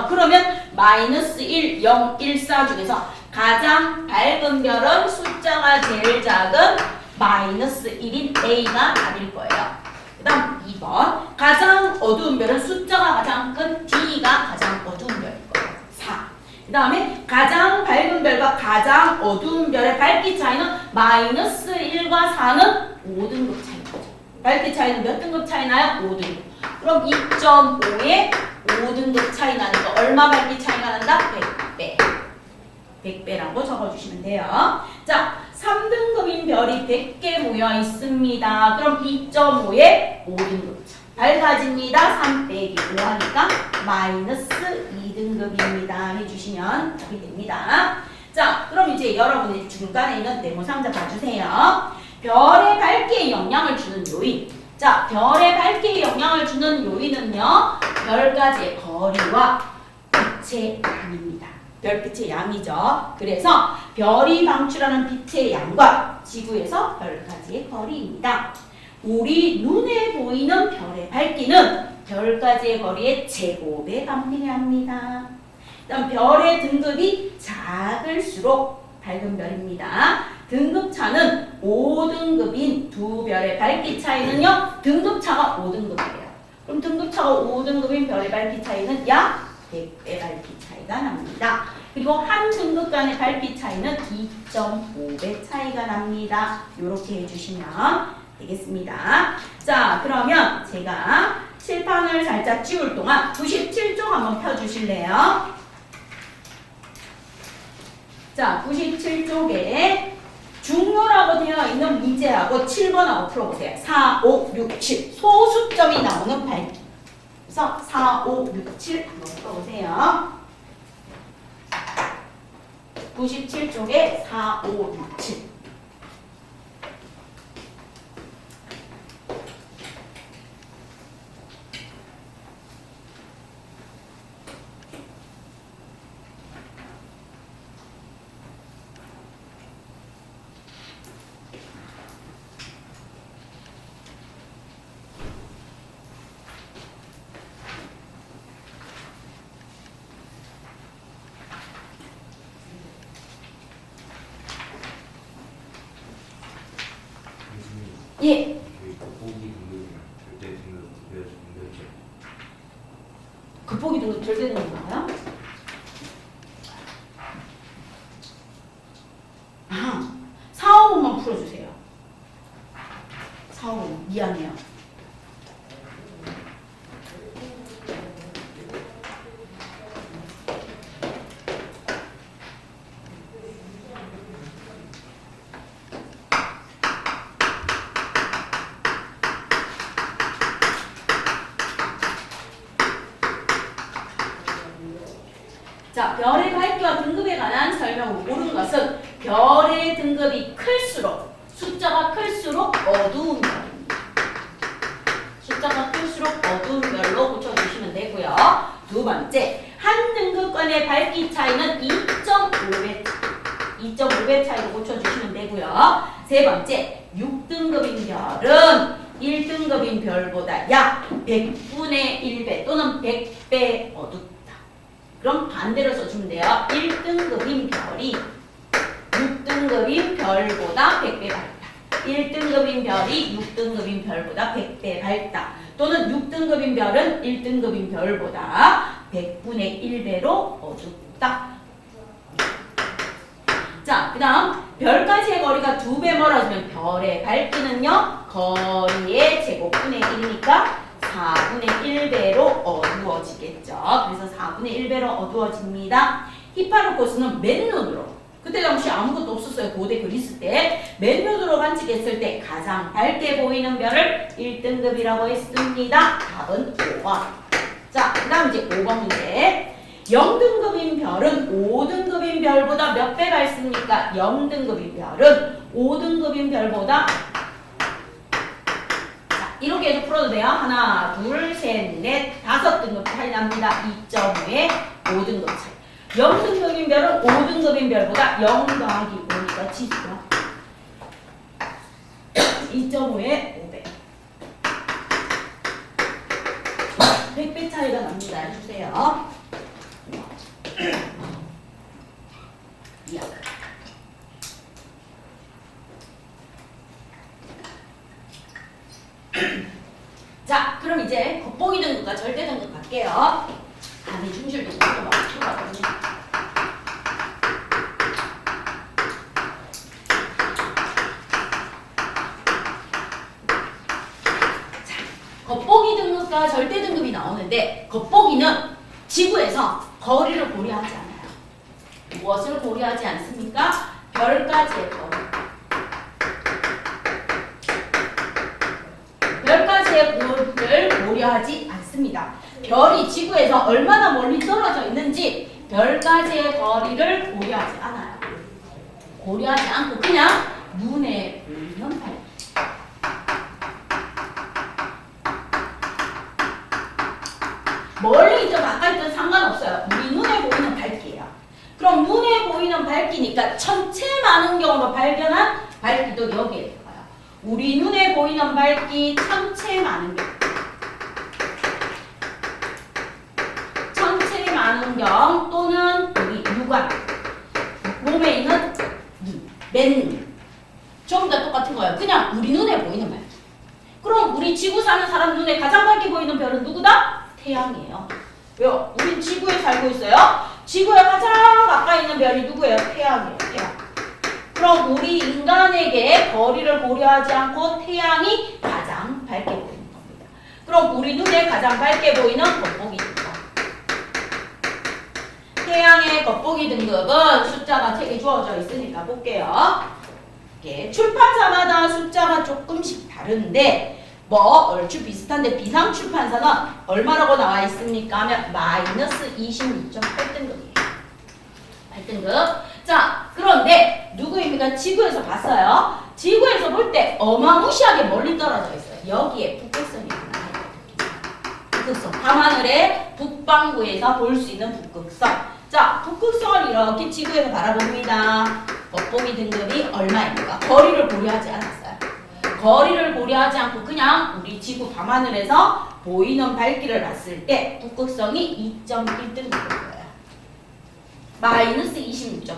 그러면 -1, 0, 1, 4 중에서 가장 밝은 별은 숫자가 제일 작은 -1인 A가 답일 거예요. 그 다음 2번. 가장 어두운 별은 숫자가 가장 큰 D가 가장 어두운 별일 거예요. 4. 그 다음에 가장 밝은 별과 가장 어두운 별의 밝기 차이는 -1과 4는 5등급 차이인 거죠. 밝기 차이는 몇 등급 차이 나요? 5등급. 그럼 2.5에 5등급 차이 나는 거 얼마 밝기 차이가 난다? 100배. 100배라고 적어주시면 돼요. 자, 3등급인 별이 100개 모여 있습니다. 그럼 2.5에 5등급 차. 밝아집니다. 3 빼기 5 하니까 -2등급입니다. 해주시면 답이 됩니다. 자, 그럼 이제 여러분이 중간에 있는 네모 상자 봐주세요. 별의 밝기에 영향을 주는 요인. 자, 별의 밝기에 영향을 주는 요인은요. 별까지의 거리와 빛의 양입니다. 별빛의 양이죠. 그래서 별이 방출하는 빛의 양과 지구에서 별까지의 거리입니다. 우리 눈에 보이는 별의 밝기는 별까지의 거리의 제곱에 반비례합니다. 그다음 별의 등급이 작을수록 밝은 별입니다. 등급차는 5등급인 두 별의 밝기 차이는요. 등급차가 5등급이에요. 그럼 등급차가 5등급인 별의 밝기 차이는 약 100배 밝기 차이가 납니다. 그리고 한 등급 간의 밝기 차이는 2.5배 차이가 납니다. 이렇게 해주시면 되겠습니다. 자, 그러면 제가 칠판을 살짝 지울 동안 97쪽 한번 펴주실래요? 자, 97쪽에 중요라고 되어 있는 문제하고 7번하고 풀어보세요. 4, 5, 6, 7 소수점이 나오는 밝기. 그래서 4, 5, 6, 7 한번 풀어보세요. 97쪽에 4, 5, 6, 7 예. 극복이 등급 절대 등급 뭐야? 아, 4, 5번만 풀어주세요. 4, 5번 미안해요. 자, 별의 밝기와 등급에 관한 설명을 옳은 것은 별의 등급이 클수록 숫자가 클수록 어두운 별입니다. 숫자가 클수록 어두운 별로 고쳐주시면 되고요. 두 번째, 한 등급 간의 밝기 차이는 2.5배 차이로 고쳐주시면 되고요. 세 번째, 6등급인 별은 1등급인 별보다 약 100분의 1배 또는 100배 어둡다. 그럼 반대로 써주면 돼요. 1등급인 별이 6등급인 별보다 100배 밝다. 1등급인 별이 6등급인 별보다 100배 밝다. 또는 6등급인 별은 1등급인 별보다 100분의 1배로 어둡다. 자, 그 다음 별까지의 거리가 2배 멀어지면 별의 밝기는요, 거리의 제곱분의 1이니까 4분의 1배로 어두워지겠죠. 그래서 4분의 1배로 어두워집니다. 히파르코스는 맨눈으로, 그때 당시 아무것도 없었어요. 고대 그리스 때 맨눈으로 관측했을 때 가장 밝게 보이는 별을 1등급이라고 했습니다. 답은 5번. 자, 그 다음 이제 5번 문제. 0등급인 별은 5등급인 별보다 몇 배 밝습니까? 0등급인 별은 5등급인 별보다, 자, 이렇게 해서 풀어도 돼요. 하나, 둘, 셋, 넷, 5등급 차이 납니다. 2.5에 5등급 차이. 0등급인 별은 5등급인 별보다 0 더하기 5니까 지수야. 2.5에 5배. 100배 차이가 납니다. 해주세요. 자, 그럼 이제 겉보기 등급과 절대 등급 갈게요. 안에 중실도 좀 들어가거든요. 자, 겉보기 등급과 절대 등급이 나오는데, 겉보기는 지구에서 거리를 고려하지 않아요. 무엇을 고려하지 않습니까? 별까지의 거리. 별까지의 거리를 고려하지 않습니다. 별이 지구에서 얼마나 멀리 떨어져 있는지 별까지의 거리를 고려하지 않아요. 고려하지 않고 그냥 눈에 보이는 밝기. 멀리 있든 가까이 있든 상관없어요. 우리 눈에 보이는 밝기예요. 그럼 눈에 보이는 밝기니까 천체 망원경으로 발견한 밝기도 여기에 들어가요. 우리 눈에 보이는 밝기 천체 망원경. 천체 망원경 또는 우리 육안. 몸에 있는 눈, 맨눈. 전부 다 똑같은 거예요. 그냥 우리 눈에 보이는 밝기. 그럼 우리 지구 사는 사람 눈에 가장 밝게 보이는 별은 누구다? 태양이에요. 왜요? 우린 지구에 살고 있어요. 지구에 가장 가까이 있는 별이 누구예요? 태양이에요. 태양. 그럼 우리 인간에게 거리를 고려하지 않고 태양이 가장 밝게 보이는 겁니다. 그럼 우리 눈에 가장 밝게 보이는 겉보기 등급. 태양의 겉보기 등급은 숫자가 책에 주어져 있으니까 볼게요. 이렇게 출판사마다 숫자가 조금씩 다른데 얼추 비슷한데 비상출판사는 얼마라고 나와 있습니까? 하면 마이너스 26.8등급이에요. 8등급. 자, 그런데 누구입니까? 지구에서 봤어요. 지구에서 볼 때 어마무시하게 멀리 떨어져 있어요. 여기에 북극성이 나와요. 북극성. 밤하늘의 북반구에서 볼 수 있는 북극성. 자, 북극성을 이렇게 지구에서 바라봅니다. 겉보기 등급이 얼마입니까? 거리를 고려하지 않았어요. 거리를 고려하지 않고 그냥 우리 지구 밤하늘에서 보이는 밝기를 봤을 때 북극성이 2.1등급인 거예요. 마이너스 26.8,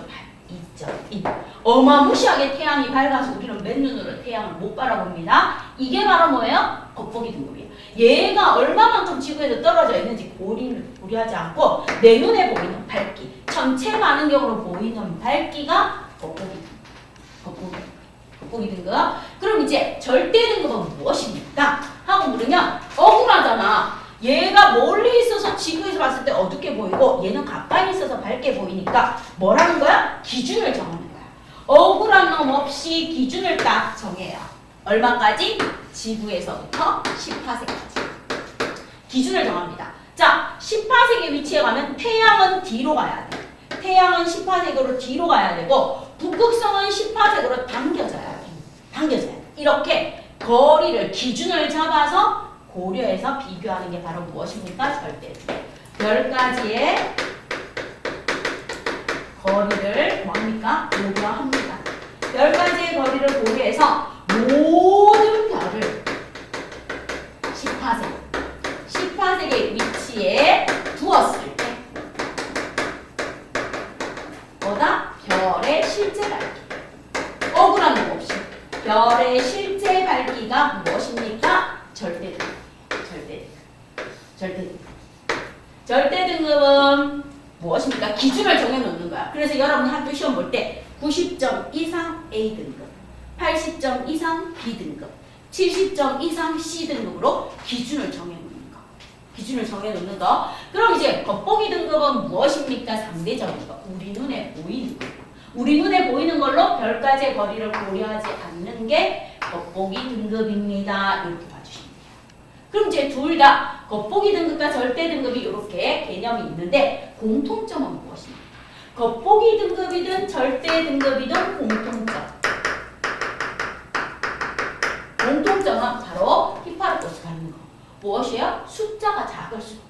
2.1. 어마무시하게 태양이 밝아서 우리는 맨눈으로 태양을 못 바라봅니다. 이게 바로 뭐예요? 겉보기 등급이에요. 얘가 얼마만큼 지구에서 떨어져 있는지 고리를 고려하지 않고 내 눈에 보이는 밝기, 천체 망원경으로 보이는 밝기가 겉보기 등급. 겉보기 등급. 그럼 이제 절대 등급은 무엇입니까? 하고 물으면 억울하잖아. 얘가 멀리 있어서 지구에서 봤을 때 어둡게 보이고 얘는 가까이 있어서 밝게 보이니까 뭐라는 거야? 기준을 정하는 거야. 억울한 놈 없이 기준을 딱 정해요. 얼마까지? 지구에서부터 18세까지. 기준을 정합니다. 자, 자, 10파색의 위치에 가면 태양은 뒤로 가야 돼. 태양은 10파색으로 뒤로 가야 되고 북극성은 10파색으로 당겨져야 돼. 당겨져야 돼. 이렇게 거리를 기준을 잡아서 고려해서 비교하는 게 바로 무엇입니까? 절대등급. 10가지의 거리를 뭐합니까? 고려합니다. 10가지의 거리를 고려해서 모든 별을 10파색의 위치에 두었을 때 뭐다? 별의 실제 밝기. 억울한 거 없이 별의 실제 밝기가 무엇입니까? 절대등급은 무엇입니까? 기준을 정해놓는 거야. 그래서 여러분 학교 시험 볼 때 90점 이상 A등급, 80점 이상 B등급, 70점 이상 C등급으로 기준을 정해놓는 거. 기준을 정해놓는 거. 그럼 이제 겉보기 등급은 무엇입니까? 상대적인 거. 우리 눈에 보이는 거. 우리 눈에 보이는 걸로 별까지의 거리를 고려하지 않는 게 겉보기 등급입니다. 이렇게 봐주시면 돼요. 그럼 이제 둘 다 겉보기 등급과 절대 등급이 이렇게 개념이 있는데 공통점은 무엇입니까? 겉보기 등급이든 절대 등급이든 공통점. 공통점은 바로 히파르코스 갖는 거. 무엇이에요? 숫자가 작을수록.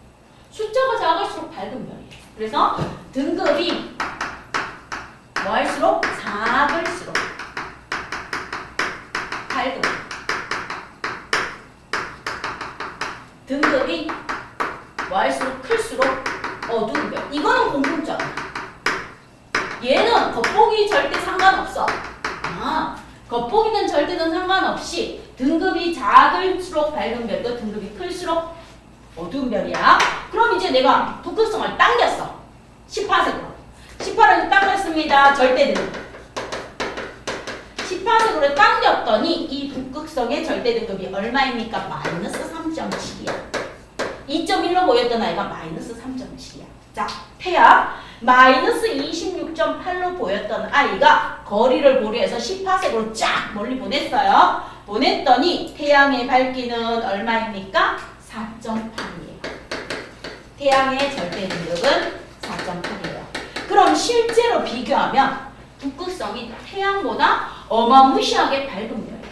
숫자가 작을수록 밝은 별이에요. 그래서 등급이 뭐할수록? 작을수록 밝은 별. 등급이 뭐할수록 클수록 어두운 별. 이거는 공통점. 얘는 겉보기 절대 상관없어. 겉보기는 절대는 상관없이 등급이 작을수록 밝은 별이고 등급이 클수록 어두운 별이야. 그럼 이제 내가 북극성을 당겼어. 10파색으로. 10파색으로 당겼습니다. 절대 등급. 10파색으로 당겼더니 이 북극성의 절대 등급이 얼마입니까? 마이너스 3.7이야. 2.1로 보였던 아이가 마이너스 3.7이야. 자, 태양 마이너스 26.8로 보였던 아이가 거리를 고려해서 10파색으로 쫙 멀리 보냈어요. 보냈더니 태양의 밝기는 얼마입니까? 4.8이에요. 태양의 절대 등급은 4.8이에요. 그럼 실제로 비교하면 북극성이 태양보다 어마무시하게 밝은 별이에요.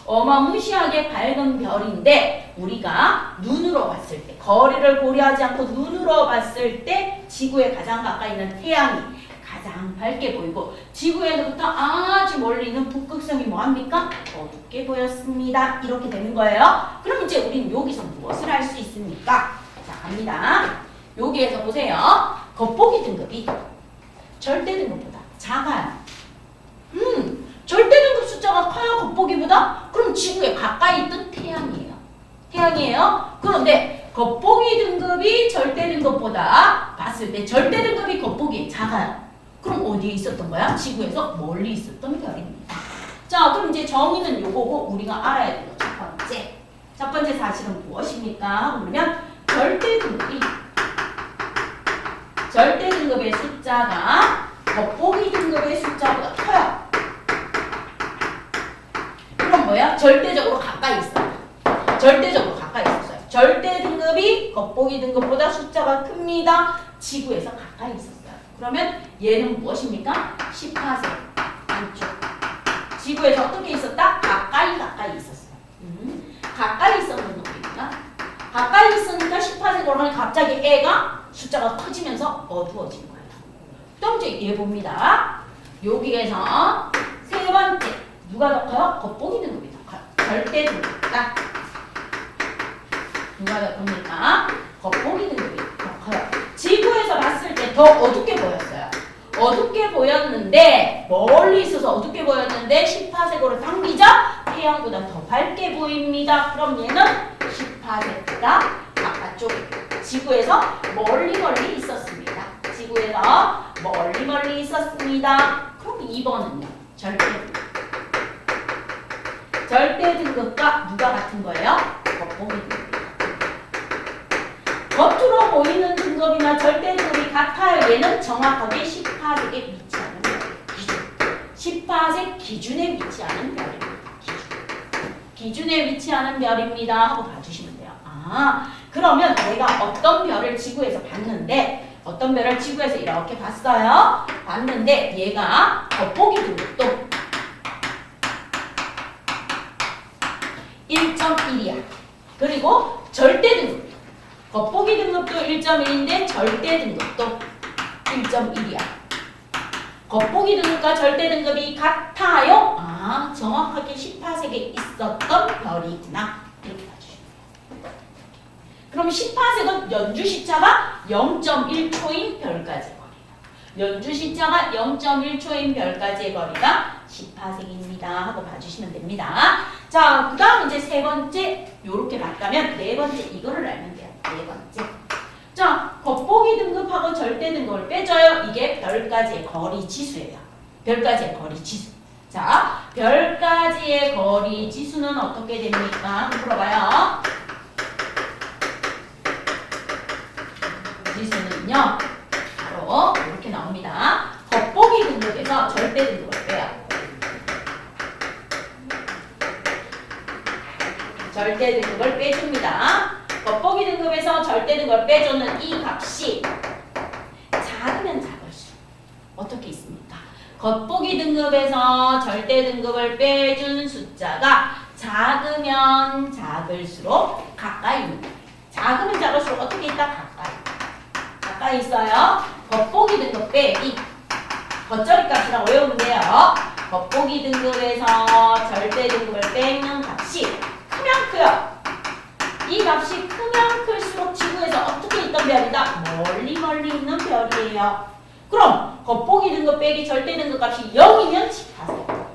어마무시하게 밝은 별인데 우리가 눈으로 봤을 때 거리를 고려하지 않고 눈으로 봤을 때 지구에 가장 가까이 있는 태양이 가장 밝게 보이고 지구에서부터 아주 멀리 있는 북극성이 뭐합니까? 어둡게 보였습니다. 이렇게 되는 거예요. 그럼 이제 우리는 여기서 무엇을 할 수 있습니까? 자, 갑니다. 여기에서 보세요. 겉보기 등급이 절대 등급보다 작아요. 절대 등급 숫자가 커요, 겉보기보다? 그럼 지구에 가까이 있던 태양이에요. 태양이에요. 그런데 겉보기 등급이 절대 등급보다 봤을 때 절대 등급이 겉보기에 작아요. 그럼 어디에 있었던 거야? 지구에서 멀리 있었던 별입니다. 자, 그럼 이제 정의는 요거고 우리가 알아야 되는 첫 번째. 첫 번째 사실은 무엇입니까? 그러면 절대 등급의 숫자가 겉보기 등급의 숫자보다 커요. 그럼 뭐야? 절대적으로 가까이 있어요. 절대적으로 가까이 있었어요. 절대 등급이 겉보기 등급보다 숫자가 큽니다. 지구에서 가까이 있었어요. 그러면 얘는 무엇입니까? 10파색 안쪽. 지구에서 어떻게 있었다? 가까이 있었어요. 가까이 있었는 놈이구나. 가까이 있으니까 10파색으로 하면 갑자기 애가 숫자가 커지면서 어두워진 거예요. 또 이제 얘 봅니다. 여기에서 세 번째 누가 더 커요? 겉보기 등급이 더 커요. 절대 등급이다. 누가 더 큽니까? 겉보기 등급이 더 커요. 지구에서 봤을 때 더 어둡게 보였어요. 어둡게 보였는데 멀리 있어서 어둡게 보였는데 10파색으로 당기자 태양보다 더 밝게 보입니다. 그럼 얘는 10파색보다 바깥쪽에 지구에서 멀리 있었습니다. 지구에서 멀리 있었습니다. 그럼 2번은요. 절대 등급과 누가 같은 거예요? 겉보기 등급. 겉으로 보이는 등급이나 절대 등급이 같아요. 얘는 정확하게 10파색에 위치하는 별이에요. 10파색 기준에 위치하는 별입니다. 기준에 위치하는 별입니다. 하고 봐주시면 돼요. 그러면 내가 어떤 별을 지구에서 봤는데 어떤 별을 지구에서 이렇게 봤어요. 봤는데 얘가 겉보기 등급도 1.1이야. 그리고 절대 등급. 겉보기 등급도 1.1인데 절대 등급도 1.1이야. 겉보기 등급과 절대 등급이 같아요? 아, 정확하게 10파섹에 있었던 별이구나. 이렇게 봐주시면 돼요. 그럼 10파섹은 연주 시차가 0.1초인 별까지의 거리예요. 연주 시차가 0.1초인 별까지의 거리가 10파섹입니다. 하고 봐주시면 됩니다. 자, 그 다음 이제 세 번째 요렇게 봤다면 네 번째 이거를 알면 돼요. 네 번째. 자, 겉보기 등급하고 절대 등급을 빼줘요. 이게 별까지의 거리 지수예요. 별까지의 거리 지수. 자, 별까지의 거리 지수는 어떻게 됩니까? 한번 풀어봐요. 지수는요, 바로 이렇게 나옵니다. 겉보기 등급에서 절대 등급을 빼요. 절대 등급을 빼줍니다. 겉보기 등급에서 절대 등급을 빼주는 이 값이 작으면 작을수록 어떻게 있습니까? 겉보기 등급에서 절대 등급을 빼준 숫자가 작으면 작을수록 가까이 있는 거예요. 작으면 작을수록 어떻게 있다? 가까이 있어요. 겉보기 등급 빼기 겉절이 값이라고 외우면 돼요. 겉보기 등급에서 절대 등급을 빼는 값이 크면 커요. 이 값이 크면 클수록 지구에서 어떻게 있던 별이다? 멀리 있는 별이에요. 그럼 겉보기 등급 빼기 절대 등급 값이 0이면 10파세요.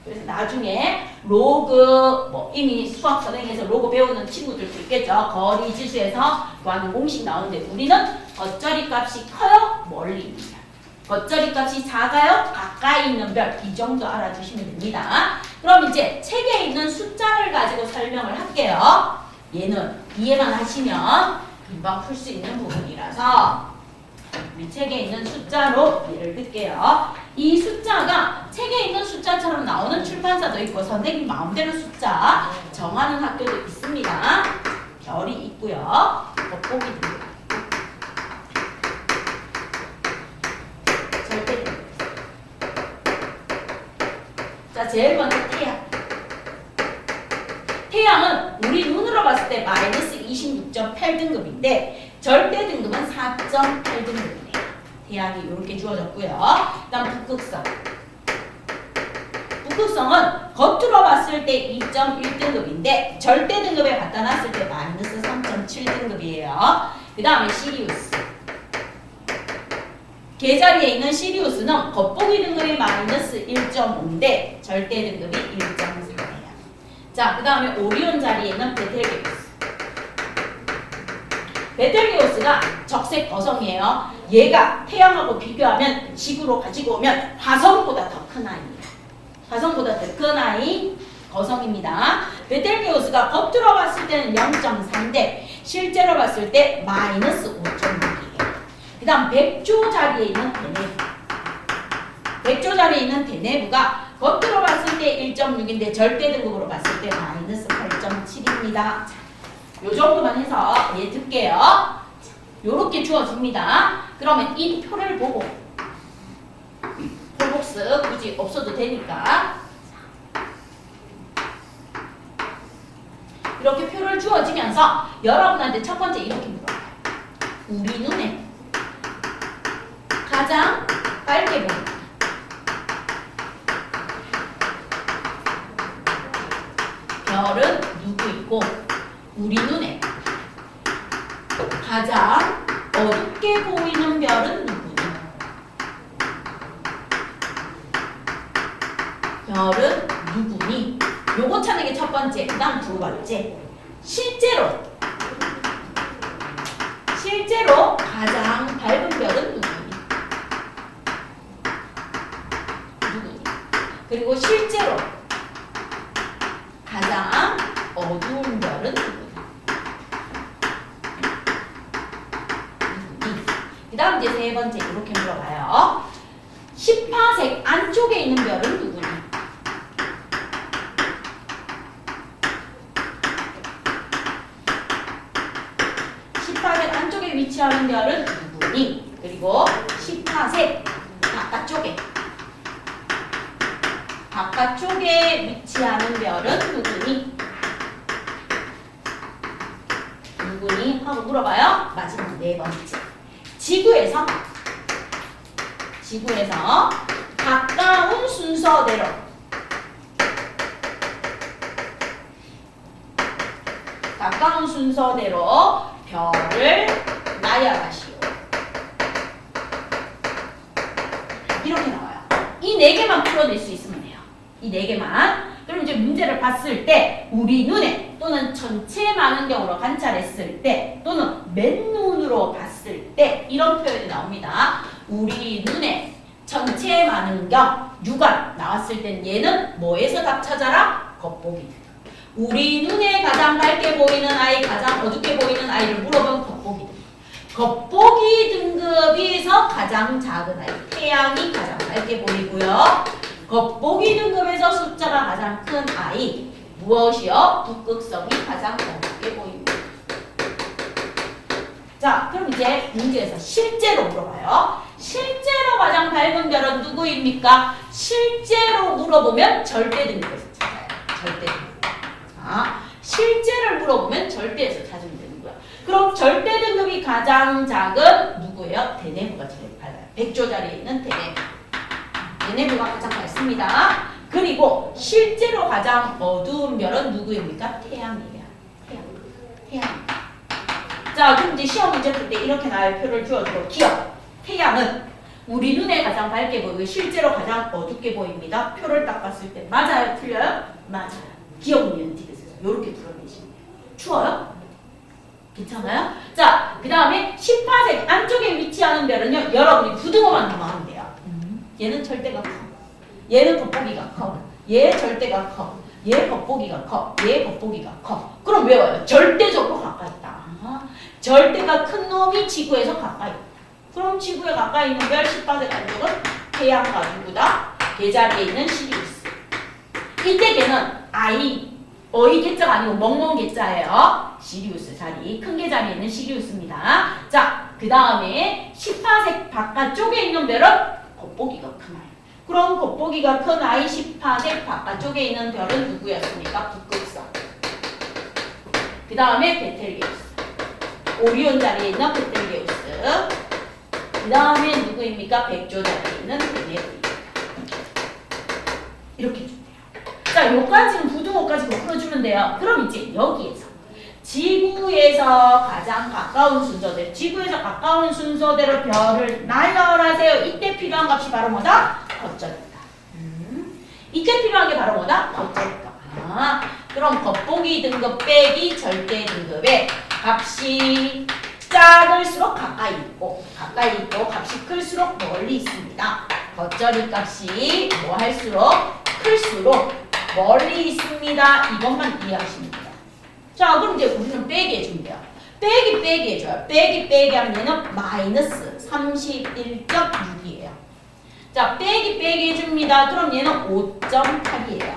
그래서 나중에 로그 이미 수학 선행에서 로그 배우는 친구들도 있겠죠. 거리 지수에서 구하는 공식 나오는데 우리는 겉절이 값이 커요? 멀리 있는 별. 겉절이 값이 작아요? 가까이 있는 별. 이 정도 알아두시면 됩니다. 그럼 이제 책에 있는 숫자를 가지고 설명을 할게요. 얘는 이해만 하시면 금방 풀 수 있는 부분이라서 우리 책에 있는 숫자로 예를 들게요. 이 숫자가 책에 있는 숫자처럼 나오는 출판사도 있고 선생님 마음대로 숫자 정하는 학교도 있습니다. 별이 있고요. 겉보기 등급. 절대 등급. 자, 제일 먼저 태양. 태양은 우리 눈으로 봤을 때 마이너스 26.8등급인데 절대 등급은 4.8등급이네요. 태양이 이렇게 주어졌고요. 그 다음 북극성. 북극성은 겉으로 봤을 때 2.1등급인데 절대 등급에 갖다 놨을 때 마이너스 3.7등급이에요. 그 다음에 시리우스. 계자리에 있는 시리우스는 겉보기 등급이 마이너스 1.5인데 절대 등급이 1.4예요. 자, 그 다음에 오리온 자리에 있는 베텔게우스. 베텔게우스가 적색 거성이에요. 얘가 태양하고 비교하면 지구로 가지고 오면 화성보다 더 큰 아이입니다. 화성보다 더 큰 아이 거성입니다. 베텔게우스가 겉으로 봤을 때는 0.4인데 실제로 봤을 때 마이너스 5.6이에요. 그 다음 백조 자리에 있는 대내부. 백조 자리에 있는 대내부가 겉으로 봤을 때 1.6인데 절대 등급으로 봤을 때 마이너스 8.7입니다. 요 정도만 해서 예 듣게요. 요렇게 주어집니다. 그러면 이 표를 보고 폴복스 굳이 없어도 되니까 이렇게 표를 주어지면서 여러분한테 첫 번째 이렇게 물어봐요. 우리 눈에 가장 빨개 보이는 별은 누구 있고 우리 눈에 가장 어둡게 보이는 별은 누구니? 별은 누구니? 요거 찾는 게 첫 번째. 그 다음 두 번째. 실제로 가장 밝은 별은 누구니? 그리고 실제로 가장 어두운 별은 누구니? 그 다음 이제 세 번째 이렇게 물어봐요. 10파색 안쪽에 있는 별은 누구니? 위치하는 별은 누구니? 그리고 10파색 바깥쪽에 위치하는 별은 누구니? 누구니? 하고 물어봐요. 마지막 네 번째. 지구에서 가까운 순서대로 별을 나열하시오. 이렇게 나와요. 이 네 개만 풀어낼 수 있으면 돼요. 이 네 개만. 그럼 이제 문제를 봤을 때 우리 눈에 또는 전체 망원경으로 관찰했을 때 또는 맨눈으로 봤을 때 이런 표현이 나옵니다. 우리 눈에 전체 망원경 육안 나왔을 땐 얘는 뭐에서 답 찾아라? 겉보기. 우리 눈에 가장 밝게 보이는 아이, 가장 어둡게 보이는 아이를 물어본 겉보기. 겉보기 등급에서 가장 작은 아이, 태양이 가장 밝게 보이고요. 겉보기 등급에서 숫자가 가장 큰 아이, 무엇이요? 북극성이 가장 어둡게 보입니다. 자, 그럼 이제 문제에서 실제로 물어봐요. 실제로 가장 밝은 별은 누구입니까? 실제로 물어보면 절대 등급에서 찾아요. 절대 등급. 자, 실제를 물어보면 절대에서 찾으면 되는 거야. 그럼 절대 등급이 가장 작은 누구예요? 대내부가 제일 밝아요. 백조 자리에 있는 대내부. 대내부가 가장 밝습니다. 그리고 실제로 가장 어두운 별은 누구입니까? 태양이에요. 태양. 자, 그럼 이제 시험 문제 풀 때 이렇게 나의 표를 주어주고 기억. 태양은 우리 눈에 가장 밝게 보이고 실제로 가장 어둡게 보입니다. 표를 딱 봤을 때 맞아요? 틀려요? 맞아요. 기억 문제는 뒤에서 이렇게 풀어내시면 돼요. 추워요? 괜찮아요? 자, 그 다음에 10파색 안쪽에 위치하는 별은요, 여러분이 부등호만 담아하면 돼요. 얘는 절대가 커. 얘는 겉보기가 커. 얘 절대가 커. 얘 겉보기가 커. 얘 겉보기가 커. 그럼 외워요. 절대적으로 가까이 있다. 절대가 큰 놈이 지구에서 가까이 있다. 그럼 지구에 가까이 있는 별 10파색 안쪽은 태양과 누구다? 개 자리에 있는 시리우스. 이때 걔는 어이 개자가 아니고 멍멍 개자예요. 시리우스 자리, 큰 개 자리에 있는 시리우스입니다. 자, 그 다음에 10파색 바깥쪽에 있는 별은 겉보기가 큰 아이. 그럼 겉보기가 큰 아이 10파색 바깥쪽에 있는 별은 누구였습니까? 북극성. 그 다음에 베텔게우스. 오리온 자리에 있는 베텔게우스. 그 다음에 누구입니까? 백조 자리에 있는 베네리. 이렇게 준대요. 자, 요까지는 부등호까지 풀어주면 돼요. 그럼 이제 여기에서 지구에서 가장 가까운 순서대로, 지구에서 가까운 순서대로 별을 나열하세요. 이때 필요한 값이 바로 뭐다? 겉절이다. 이때 필요한 게 바로 뭐다? 겉절이다. 그럼 겉보기 등급 빼기 절대 등급의 값이 작을수록 가까이 있고 값이 클수록 멀리 있습니다. 겉절이 값이 뭐 할수록 클수록 멀리 있습니다. 이것만 이해하시면 돼요. 자, 그럼 이제 우리는 빼기 해주면 돼요. 빼기 해줘요. 빼기 하면 얘는 마이너스 31.6이에요. 자, 빼기 해줍니다. 그럼 얘는 5.8이에요.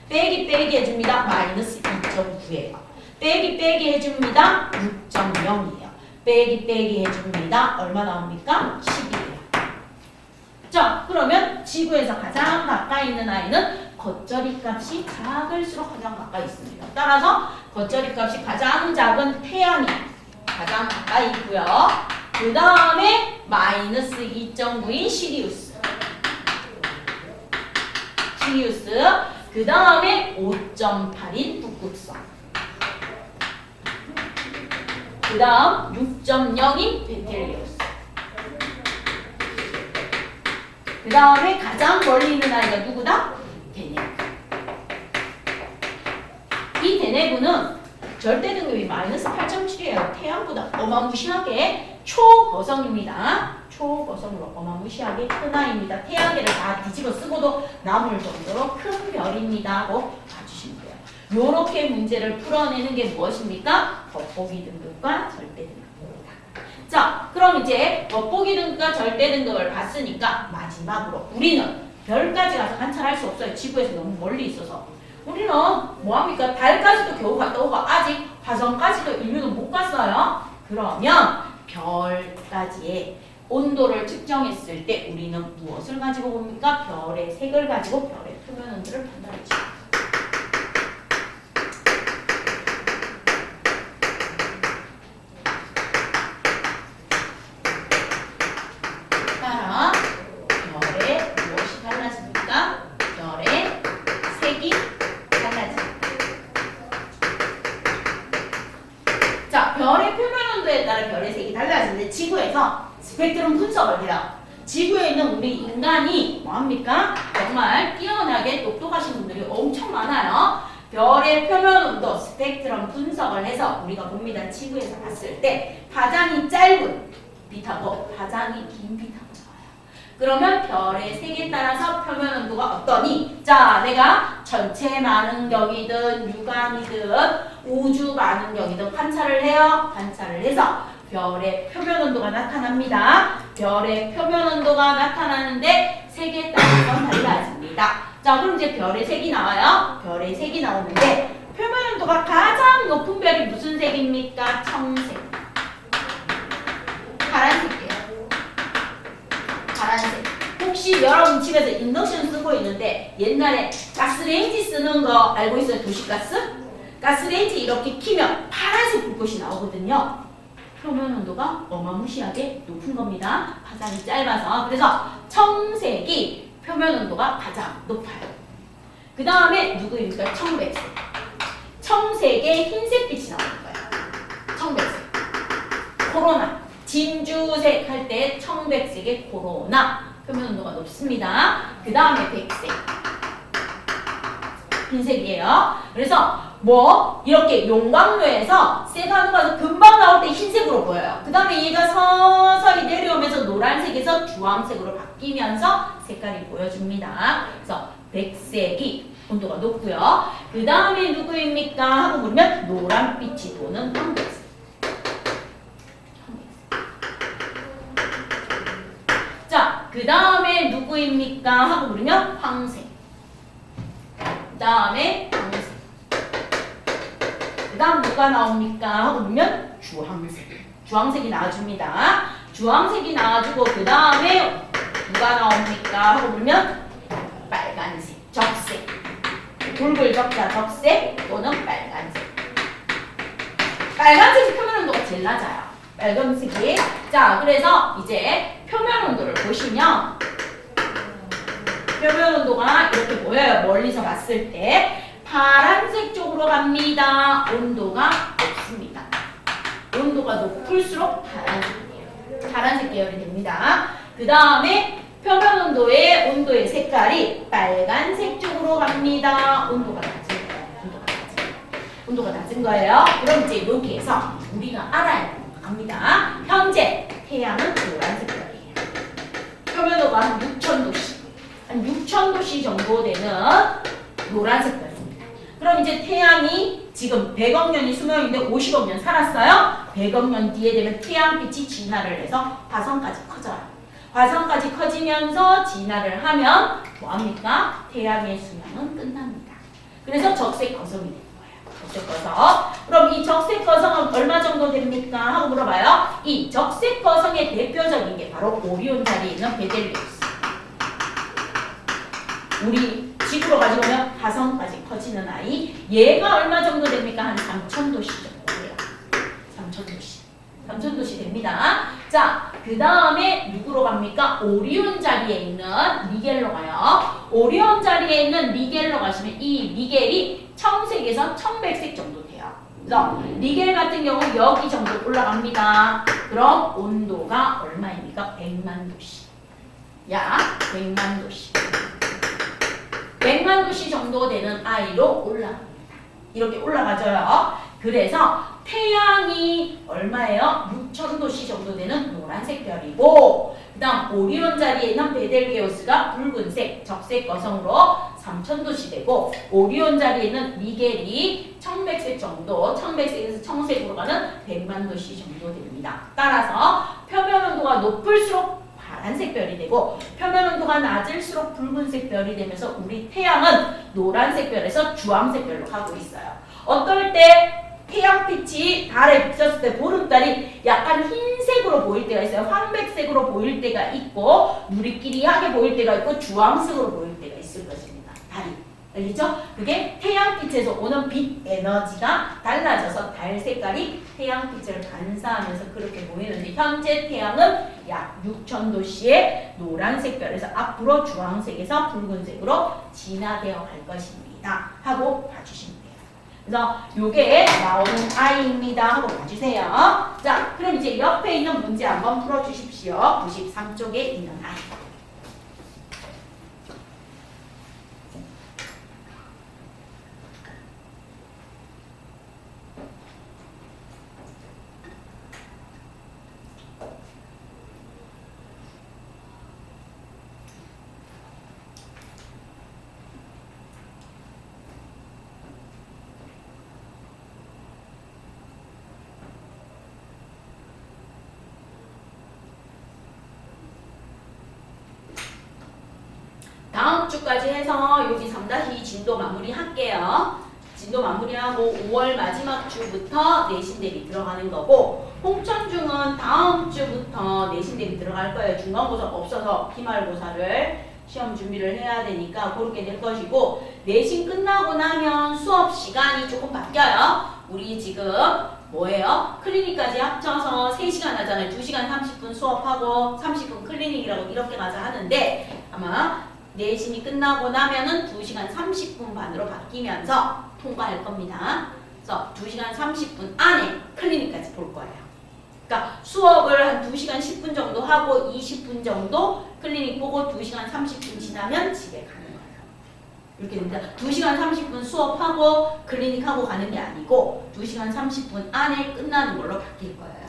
빼기 해줍니다. 마이너스 2.9예요. 빼기 해줍니다. 6.0이에요. 빼기 해줍니다. 얼마 나옵니까? 10이에요. 자, 그러면 지구에서 가장 가까이 있는 아이는 겉절이 값이 작을수록 가장 가까이 있습니다. 따라서 겉절이 값이 가장 작은 태양이 가장 가까이 있고요. 그 다음에 마이너스 2.9인 시리우스. 그 다음에 5.8인 북극성. 그 다음 6.0인 베텔게우스. 그 다음에 가장 멀리 있는 아이가 누구다? 대내부. 이 대내부는 절대 등급이 마이너스 8.7이에요. 태양보다 어마무시하게 초거성입니다. 초거성으로 어마무시하게 큰 아이입니다. 태양계를 다 뒤집어 쓰고도 남을 정도로 큰 별입니다. 하고 봐주시면 돼요. 요렇게 문제를 풀어내는 게 무엇입니까? 겉보기 등급과 절대 등급입니다. 자, 그럼 이제 겉보기 등급과 절대 등급을 봤으니까 마지막으로 우리는 별까지 가서 관찰할 수 없어요. 지구에서 너무 멀리 있어서. 우리는 뭐합니까? 달까지도 겨우 갔다 오고 아직 화성까지도 인류는 못 갔어요. 그러면 별 별까지의 온도를 측정했을 때 우리는 무엇을 가지고 봅니까? 별의 색을 가지고 별의 표면 온도를 판단하죠. 따라 별의 무엇이 달라집니까? 별의 색이 달라집니다. 자, 별의 표면 온도에 따라 별의 색이 달라지는데 지구에서 스펙트럼 분석을 해요. 지구에 있는 우리 인간이 뭐합니까? 정말 뛰어나게 똑똑하신 분들이 엄청 많아요. 별의 표면 온도 스펙트럼 분석을 해서 우리가 봅니다. 지구에서 봤을 때 가장 짧은 빛하고 가장 긴 빛하고 나와요. 그러면 별의 색에 따라서 표면 온도가 어떠니? 자, 내가 전체 만원경이든 유관이든 우주 만원경이든 관찰을 해요. 관찰을 해서 별의 표면 온도가 나타납니다. 별의 표면 온도가 나타나는데 색에 따라서 달라집니다. 자, 그럼 이제 별의 색이 나와요. 별의 색이 나오는데 표면 온도가 가장 높은 별이 무슨 색입니까? 청색. 파란색이에요. 파란색. 혹시 여러분 집에서 인덕션 쓰고 있는데 옛날에 가스레인지 쓰는 거 알고 있어요? 도시가스? 가스레인지 이렇게 키면 파란색 불꽃이 나오거든요. 표면 온도가 어마무시하게 높은 겁니다. 파장이 짧아서. 그래서 청색이 표면 온도가 가장 높아요. 그 다음에 누구입니까? 청백색. 청색에 흰색빛이 나오는 거예요. 청백색. 코로나. 진주색 할 때 청백색의 코로나. 표면 온도가 높습니다. 그 다음에 백색. 흰색이에요. 그래서 뭐 이렇게 용광로에서 세간호가 금방 나올 때 흰색으로 보여요. 그 다음에 얘가 서서히 내려오면서 노란색에서 주황색으로 바뀌면서 색깔이 보여줍니다. 그래서 백색이 온도가 높고요. 그 다음에 누구입니까? 하고 물으면 노란빛이 도는 황백색. 자, 그 다음에 누구입니까? 하고 물으면 황색. 그 다음에 황색. 그 다음 누가 나옵니까? 하고 보면 주황색. 주황색이 나와줍니다. 주황색이 나와주고 그 다음에 누가 나옵니까? 하고 보면 빨간색, 적색. 굵을 적자 적색 또는 빨간색. 빨간색이 표면 온도가 제일 낮아요. 빨간색이. 자, 그래서 이제 표면 온도를 보시면 표면 온도가 이렇게 보여요. 멀리서 봤을 때. 파란색 쪽으로 갑니다. 온도가 높습니다. 온도가 높을수록 파란색이에요. 파란색 계열이 됩니다. 그 다음에 표면 온도의 색깔이 빨간색 쪽으로 갑니다. 온도가 낮은 거예요. 온도가 낮은 거예요. 그럼 이제 여기에서 우리가 알아야 합니다. 현재 태양은 노란색 별이에요. 표면 온도가 한 6,000도씨. 한 6,000도씨 정도 되는 노란색 별. 그럼 이제 태양이 지금 100억 년이 수명인데 50억 년 살았어요. 100억 년 뒤에 되면 태양빛이 진화를 해서 화성까지 커져요. 화성까지 커지면서 진화를 하면 뭐합니까? 태양의 수명은 끝납니다. 그래서 적색 거성이 되는 거예요. 적색 거성. 그럼 이 적색 거성은 얼마 정도 됩니까? 하고 물어봐요. 이 적색 거성의 대표적인 게 바로 오리온 자리에 있는 베텔게우스. 우리 지구로 가지고 오면 화성까지 커지는 아이. 얘가 얼마 정도 됩니까? 한 3,000도씨 정도 돼요. 3,000도씨. 3,000도씨 됩니다. 자, 그 다음에 누구로 갑니까? 오리온 자리에 있는 미겔로 가요. 오리온 자리에 있는 미겔로 가시면 이 미겔이 청색에서 청백색 정도 돼요. 그래서 미겔 같은 경우 여기 정도 올라갑니다. 그럼 온도가 얼마입니까? 100만 도씨. 약 100만 도씨. 100만 도씨 정도 되는 아이로 올라갑니다. 이렇게 올라가져요. 그래서 태양이 얼마예요? 6,000도씨 정도 되는 노란색 별이고 그 다음 오리온 자리에 있는 베텔게우스가 붉은색, 적색 거성으로 3,000도씨 되고 오리온 자리에 있는 미겔이 청백색 정도, 청백색에서 청색으로 가는 100만 도씨 정도 됩니다. 따라서 표면 온도가 높을수록 파란색 별이 되고 표면 온도가 낮을수록 붉은색 별이 되면서 우리 태양은 노란색 별에서 주황색 별로 가고 있어요. 어떨 때 태양빛이 달에 비쳤을 때 보름달이 약간 흰색 흰색으로 보일 때가 있어요. 황백색으로 보일 때가 있고 누리끼리하게 보일 때가 있고 주황색으로 보일 때가 있을 것입니다. 달이. 알겠죠? 그게 태양빛에서 오는 빛 에너지가 달라져서 달 색깔이 태양빛을 반사하면서 그렇게 보이는데 현재 태양은 약 6000도씨의 노란색 별에서 앞으로 주황색에서 붉은색으로 진화되어 갈 것입니다. 하고 봐주시면 돼요. 그래서 요게 나오는 I입니다. 하고 봐주세요. 자, 그럼 이제 옆에 있는 문제 한번 풀어주십시오. 93쪽에 있는 I. 다음 주까지 해서 여기 3-2 진도 마무리할게요. 진도 마무리하고 5월 마지막 주부터 내신 대비 들어가는 거고 홍천중은 다음 주부터 내신 대비 들어갈 거예요. 중간고사 없어서 기말고사를 시험 준비를 해야 되니까 그렇게 될 것이고 내신 끝나고 나면 수업 시간이 조금 바뀌어요. 우리 지금 뭐예요? 클리닉까지 합쳐서 3시간 하잖아요. 2시간 30분 수업하고 30분 클리닉이라고 이렇게 가자 하는데 아마 내신이 끝나고 나면은 2시간 30분 반으로 바뀌면서 통과할 겁니다. 그래서 2시간 30분 안에 클리닉까지 볼 거예요. 그러니까 수업을 한 2시간 10분 정도 하고 20분 정도 클리닉 보고 2시간 30분 지나면 집에 가는 거예요. 이렇게 됩니다. 2시간 30분 수업하고 클리닉하고 가는 게 아니고 2시간 30분 안에 끝나는 걸로 바뀔 거예요.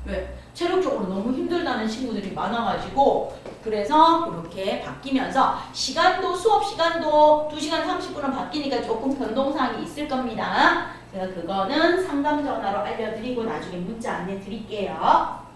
왜? 체력적으로 너무 힘들다는 친구들이 많아가지고 그래서 그렇게 바뀌면서 시간도 수업 시간도 2시간 30분은 바뀌니까 조금 변동사항이 있을 겁니다. 제가 그거는 상담 전화로 알려드리고 나중에 문자 안내 드릴게요.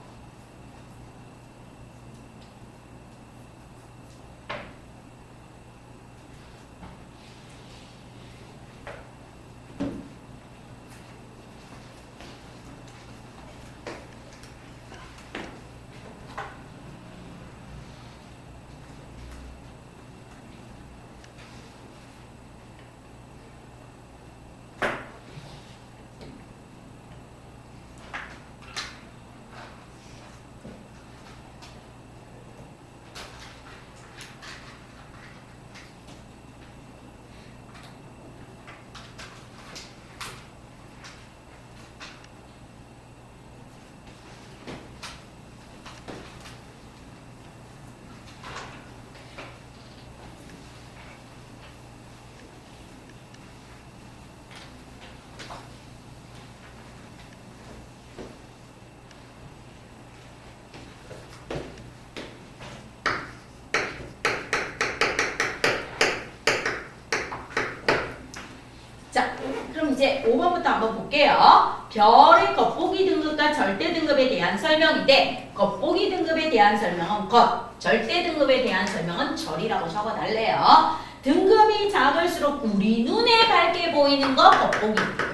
그럼 이제 5번부터 한번 볼게요. 별의 겉보기 등급과 절대 등급에 대한 설명인데 겉보기 등급에 대한 설명은 겉, 절대 등급에 대한 설명은 절이라고 적어달래요. 등급이 작을수록 우리 눈에 밝게 보이는 거 겉보기 등급.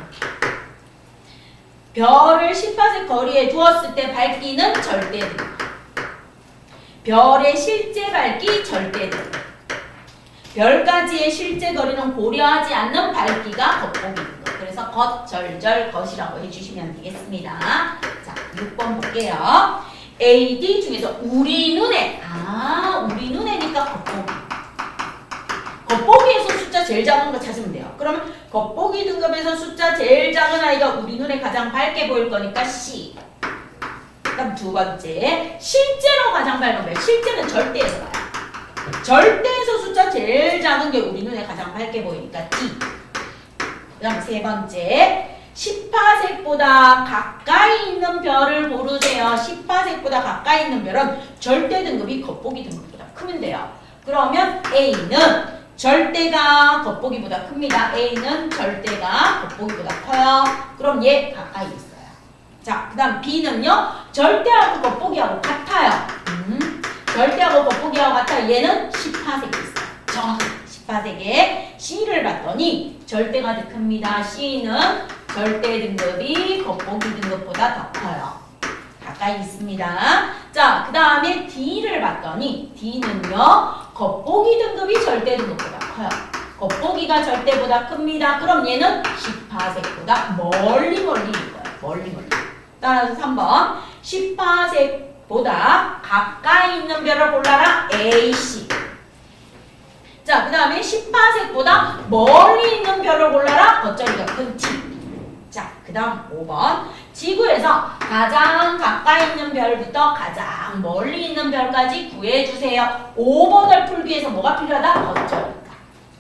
별을 10파섹 거리에 두었을 때 밝기는 절대 등급. 별의 실제 밝기 절대 등급. 별까지의 실제 거리는 고려하지 않는 밝기가 겉보기 등급. 그래서 겉, 절, 절, 겉이라고 해주시면 되겠습니다. 자, 6번 볼게요. AD 중에서 우리 눈에, 우리 눈에니까 겉보기. 겉보기에서 숫자 제일 작은 거 찾으면 돼요. 그러면 겉보기 등급에서 숫자 제일 작은 아이가 우리 눈에 가장 밝게 보일 거니까 C. 그다음 두 번째, 실제로 가장 밝은 별. 실제는 절대에서 봐요. 절대에서 숫자 제일 작은 게 우리 눈에 가장 밝게 보이니까 D. 그 다음 세 번째, 10파섹보다 가까이 있는 별을 고르세요. 10파섹보다 가까이 있는 별은 절대 등급이 겉보기 등급보다 크면 돼요. 그러면 A는 절대가 겉보기보다 큽니다. A는 절대가 겉보기보다 커요. 그럼 얘 가까이 있어요. 자, 그 다음 B는요. 절대하고 겉보기하고 같아요. 절대하고 겉보기하고 같아요. 얘는 10파섹이 있어요. 정확히 10파섹에 C를 봤더니 절대가 더 큽니다. C는 절대 등급이 겉보기 등급보다 더 커요. 가까이 있습니다. 자, 그 다음에 D를 봤더니 D는요. 겉보기 등급이 절대 등급보다 커요. 겉보기가 절대보다 큽니다. 그럼 얘는 10파색보다 멀리 있는 거예요. 멀리. 따라서 3번 10파색보다 가까이 있는 별을 골라라. A, C. 자, 그 다음에 10파색보다 멀리 있는 별을 골라라. 겉절이가 큰 T. 자, 그 다음 5번. 지구에서 가장 가까이 있는 별부터 가장 멀리 있는 별까지 구해주세요. 5번을 풀기 위해서 뭐가 필요하다? 겉절이값.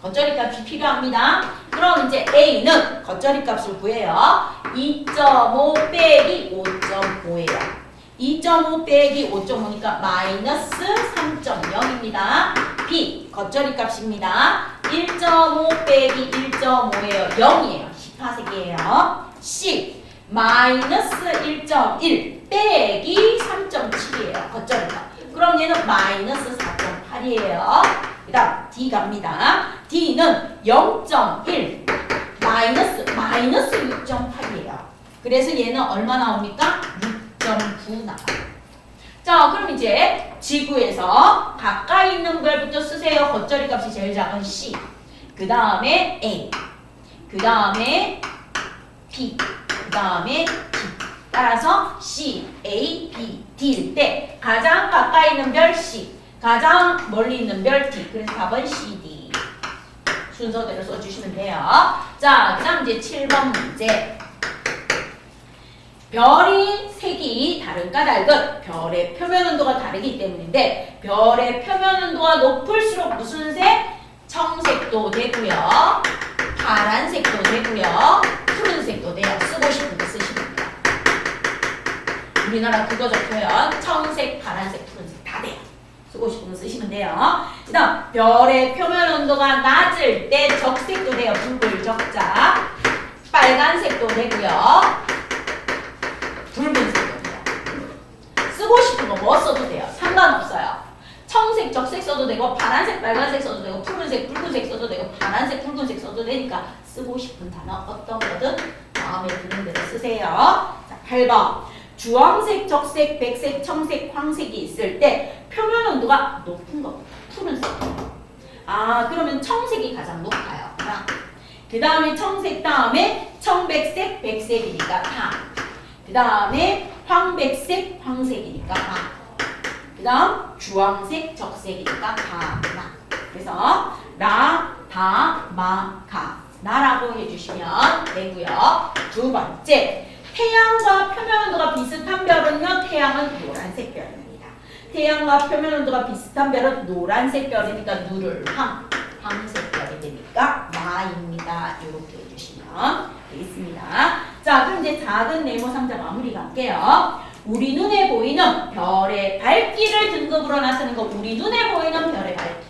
겉절이값이 필요합니다. 그럼 이제 A는 겉절이값을 구해요. 2.5 빼기 5.5예요. 2.5 빼기 5.5니까 마이너스 3.0입니다. B, 겉절이값입니다. 1.5 빼기 1.5예요. 0이에요. 10파색이에요. C, 마이너스 1.1 빼기 3.7이에요. 겉절이값. 그럼 얘는 마이너스 4.8이에요. 그 다음 D 갑니다. D는 0.1 마이너스 6.8이에요. 그래서 얘는 얼마 나옵니까? 6.9 나와요. 자, 그럼 이제 지구에서 가까이 있는 별부터 쓰세요. 겉절이 값이 제일 작은 C. 그 다음에 A. 그 다음에 B. 그 다음에 D. 따라서 C, A, B, D일 때 가장 가까이 있는 별 C. 가장 멀리 있는 별 D. 그래서 답은 C, D. 순서대로 써주시면 돼요. 자, 그 다음 이제 7번 문제. 별이 색이 다른 까닭은 별의 표면 온도가 다르기 때문인데 별의 표면 온도가 높을수록 무슨 색? 청색도 되고요. 파란색도 되고요. 푸른색도 돼요. 쓰고 싶은 거 쓰시면 돼요. 우리나라 국어 적혀요. 청색, 파란색, 푸른색 다 돼요. 쓰고 싶은 거 쓰시면 돼요. 그 다음 별의 표면 온도가 낮을 때 적색도 돼요. 붉을 적자. 빨간색도 되고요. 붉은색도 돼요. 쓰고 싶은 거 뭐 써도 돼요. 상관없어요. 청색, 적색 써도 되고 파란색, 빨간색 써도 되고 푸른색, 붉은색 써도 되고 파란색, 붉은색 써도 되니까 쓰고 싶은 단어 어떤 거든 마음에 드는 대로 쓰세요. 자, 8번. 주황색, 적색, 백색, 청색, 황색이 있을 때 표면 온도가 높은 거 푸른색. 아, 그러면 청색이 가장 높아요. 그 다음에 청색 다음에 청백색, 백색이니까 다. 그 다음에 황백색, 황색이니까 가. 그 다음 주황색, 적색이니까 가, 나. 그래서 라, 다, 마, 가. 나라고 해주시면 되고요. 두 번째, 태양과 표면 온도가 비슷한 별은요. 태양은 노란색 별입니다. 태양과 표면 온도가 비슷한 별은 노란색 별이니까 누를 황색 별이 되니까 마입니다. 이렇게 해주시면 되겠습니다. 자, 그럼 이제 작은 네모 상자 마무리 갈게요. 우리 눈에 보이는 별의 밝기를 등급으로 나타낸 거 우리 눈에 보이는 별의 밝기.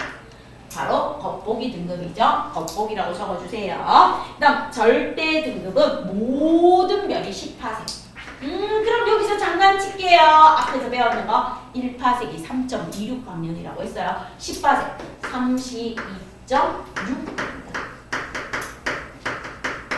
바로 겉보기 등급이죠. 겉보기라고 적어주세요. 그 다음 절대 등급은 모든 별이 10파색. 그럼 여기서 장난칠게요. 앞에서 배웠는 거 1파색이 3.26광년이라고 했어요. 10파색 32.6.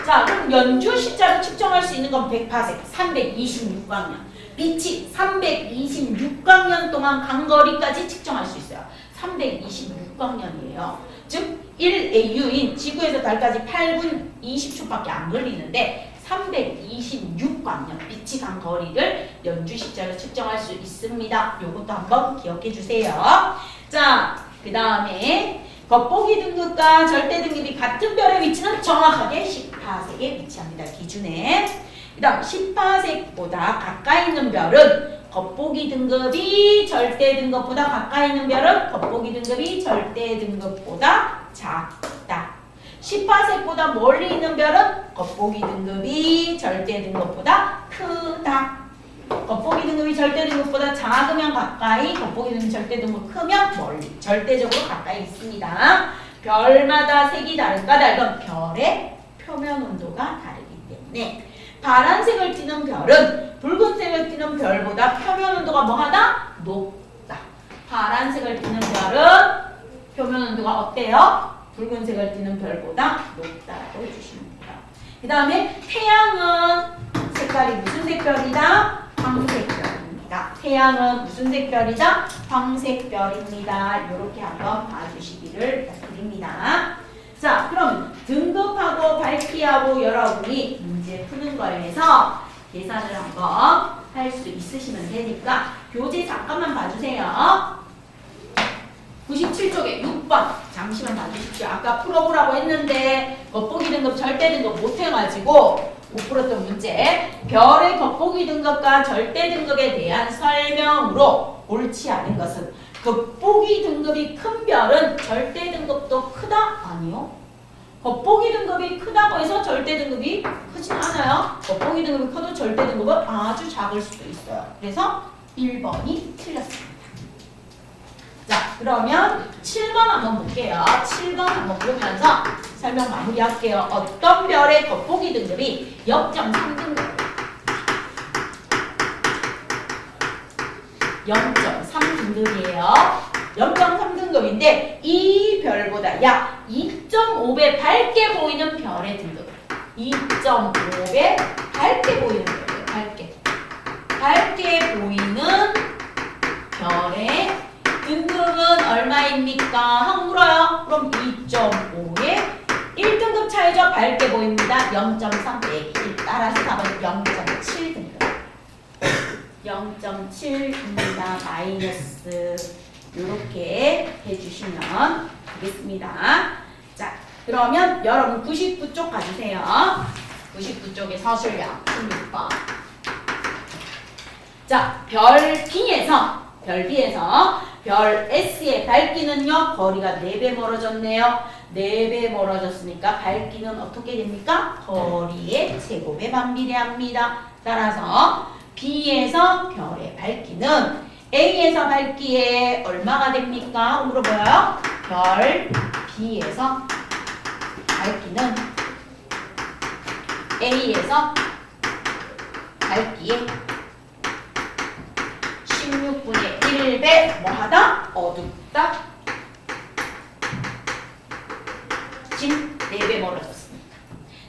자, 그럼 연주 십자로 측정할 수 있는 건 100파색 326광년. 빛이 326광년 동안 간 거리까지 측정할 수 있어요. 326광년이에요. 즉 1AU인 지구에서 달까지 8분 20초밖에 안 걸리는데 326광년 빛이 간 거리를 연주 십자로 측정할 수 있습니다. 요것도 한번 기억해 주세요. 자, 그 다음에 겉보기 등급과 절대 등급이 같은 별의 위치는 정확하게 10파색에 위치합니다. 기준에. 그 다음 10파색보다 가까이 있는 별은 겉보기 등급이 절대 등급보다 가까이 있는 별은 겉보기 등급이 절대 등급보다 작다. 10파색보다 멀리 있는 별은 겉보기 등급이 절대 등급보다 크다. 겉보기 등급이 절대 등급보다 작으면 가까이, 겉보기 등급이 절대 등급 크면 멀리. 절대적으로 가까이 있습니다. 별마다 색이 다른 까닭은 별의 표면 온도가 다르기 때문에 파란색을 띠는 별은 붉은색을 띠는 별보다 표면 온도가 뭐하다? 높다. 파란색을 띠는 별은 표면 온도가 어때요? 붉은색을 띠는 별보다 높다고 해주시면 돼요. 그 다음에 태양은 색깔이 무슨 색별이다? 황색별입니다. 태양은 무슨 색별이다? 황색별입니다. 이렇게 한번 봐주시기를 부탁드립니다. 자, 그럼 등급하고 밝기하고 여러분이 문제 푸는 거에서 계산을 한번 할 수 있으시면 되니까 교재 잠깐만 봐주세요. 97쪽에 6번 잠시만 봐주십시오. 아까 풀어보라고 했는데 겉보기 등급 절대 등급 못해가지고 못 풀었던 문제. 별의 겉보기 등급과 절대 등급에 대한 설명으로 옳지 않은 것은 겉보기 등급이 큰 별은 절대 등급도 크다? 아니요. 겉보기 등급이 크다고 해서 절대 등급이 크진 않아요. 겉보기 등급이 커도 절대 등급은 아주 작을 수도 있어요. 그래서 1번이 틀렸습니다. 자, 그러면 7번 한번 볼게요. 7번 한번 보면서 설명 마무리할게요. 어떤 별의 겉보기 등급이 0.3등급 0.3등급이에요. 0.3등급인데 이 별보다 약 2.5배 밝게 보이는 별의 등급 2.5배 밝게 보이는 별이에요. 밝게 보이는 별의 등급은 얼마입니까? 하고 물어요. 그럼 2.5에 1등급 차이죠. 밝게 보입니다. 0.3 빼기 1 따라서 답은 0.7등급 0.7입니다. 마이너스 이렇게 해주시면 되겠습니다. 자, 그러면 여러분 99쪽 가주세요. 99쪽의 서술형 16번. 자, 별 B에서 별 S의 밝기는요, 거리가 4배 멀어졌네요. 4배 멀어졌으니까 밝기는 어떻게 됩니까? 거리의 제곱에 반비례합니다. 따라서 B에서 별의 밝기는 A에서 밝기에 얼마가 됩니까? 물어봐요. 별 B에서 밝기는 A에서 밝기에 16분의 1배 뭐하다? 어둡다? 지금 4배 멀어졌습니다.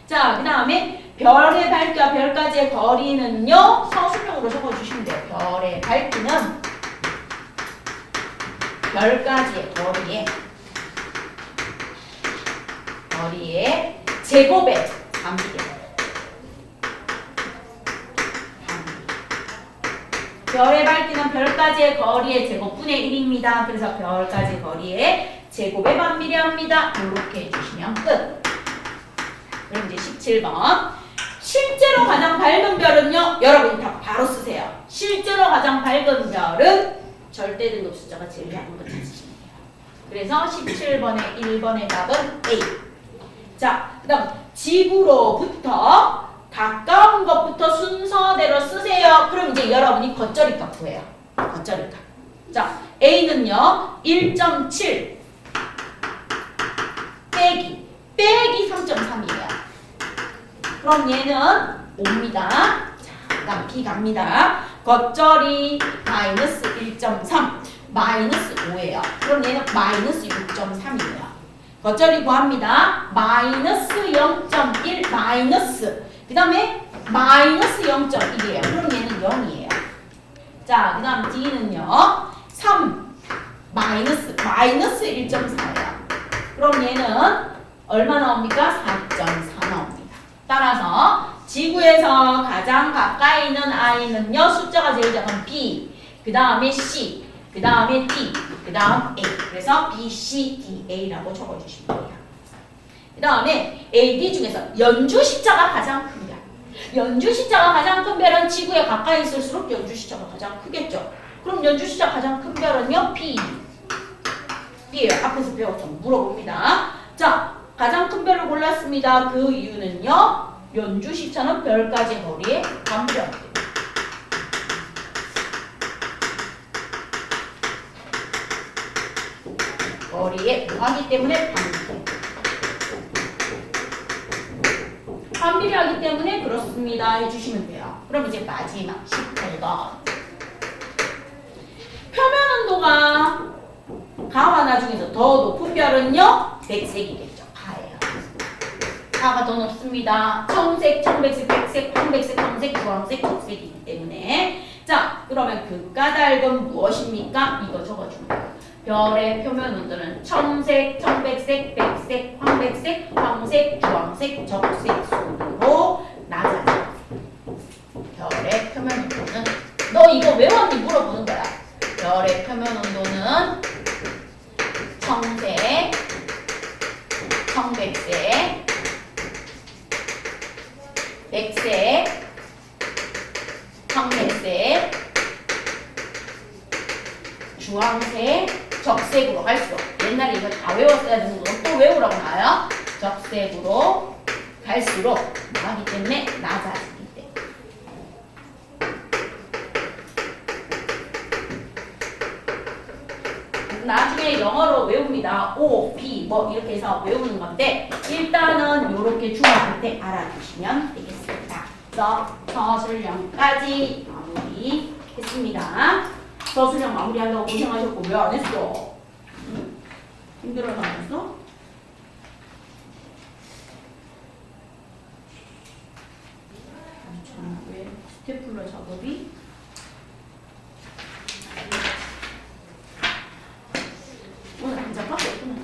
자, 그 다음에 별의 밝기와 별까지의 거리는요, 서술형으로 적어주시면 돼요. 별의 밝기는 별까지의 거리의 제곱에 반비례. 별의 밝기는 별까지의 거리의 제곱분의 1입니다. 그래서 별까지의 거리의 제곱에 반비례합니다. 이렇게 해주시면 끝. 그럼 이제 17번. 실제로 가장 밝은 별은요, 여러분이 다 바로 쓰세요. 실제로 가장 밝은 별은 절대 등급 숫자가 제일 작은 거 찾으시면 돼요. 그래서 17번의 1번의 답은 A. 자, 그 다음 지구로부터 가까운 것부터 순서대로 쓰세요. 그럼 이제 여러분이 겉절이값 구해요. 겉절이값. 자, A는요 1.7 빼기 3.3이에요. 그럼 얘는 5입니다. 자, 그 다음 B 갑니다. 겉절이 마이너스 1.3 마이너스 5예요. 그럼 얘는 마이너스 6.3이에요. 겉절이 구합니다. 마이너스 0.1 마이너스 그 다음에 마이너스 0.1이에요. 그럼 얘는 0이에요. 자, 그 다음 D는요 3 마이너스 1.4예요. 그럼 얘는 얼마 나옵니까? 4.4 나옵니다. 따라서 지구에서 가장 가까이 있는 I는요 숫자가 제일 작은 B, 그 다음에 C, 그 다음에 D, 그 다음 A. 그래서 B, C, D, A라고 적어주시면 돼요. 그 다음에 A, D 중에서 연주시자가 가장 큰 별. 연주시자가 가장 큰 별은 지구에 가까이 있을수록 연주시자가 가장 크겠죠. 그럼 연주시자 가장 큰 별은요 B. B예요. 앞에서 배웠죠. 물어봅니다. 자, 가장 큰 별을 골랐습니다. 그 이유는요. 연주시차는 별까지 거리의 반비례합니다. 거리에 뭐하기 때문에 반비례하기 때문에 그렇습니다. 해주시면 돼요. 그럼 이제 마지막 18번. 표면 온도가 가와 나 중에서 더 높은 별은요 백색이겠죠. 가예요. 가가 더 높습니다. 청색, 청백색, 백색, 황백색, 황색, 주황색, 녹색이기 때문에. 자, 자, 그러면 그 까닭은 무엇입니까? 이거 적어주면 돼요. 별의 표면 온도는 청색, 청백색, 백색, 황백색, 황색, 주황색, 적색 속으로 낮아져. 별의 표면 온도는 너 이거 외웠니? 물어보는 거야. 별의 표면 온도는 청색, 청백색, 백색, 황백색, 주황색, 적색으로 갈수록 옛날에 이거 다 외웠어야 되는 거 또 외우라고 나와요. 적색으로 갈수록 나기 때문에 낮아지기 때문에. 나중에 영어로 외웁니다. O, B 뭐 이렇게 해서 외우는 건데 일단은 이렇게 중학교 때 알아두시면 되겠습니다. 그래서 서술형까지 마무리했습니다. 서술형 마무리하려고 고생하셨고 왜 안 했어? 응? 힘들어서 안 했어? 왜 스테플러 작업이? 오늘 한 장밖에 없구나.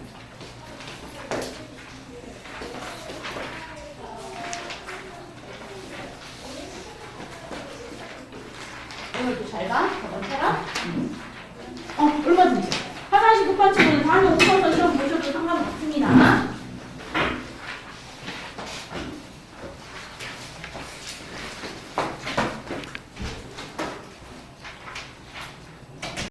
오늘도 잘 가? 저번 해라? 얼마든지. 화장실 급한 친구는 다음에 오셔서 시험 보셔도 상관없습니다.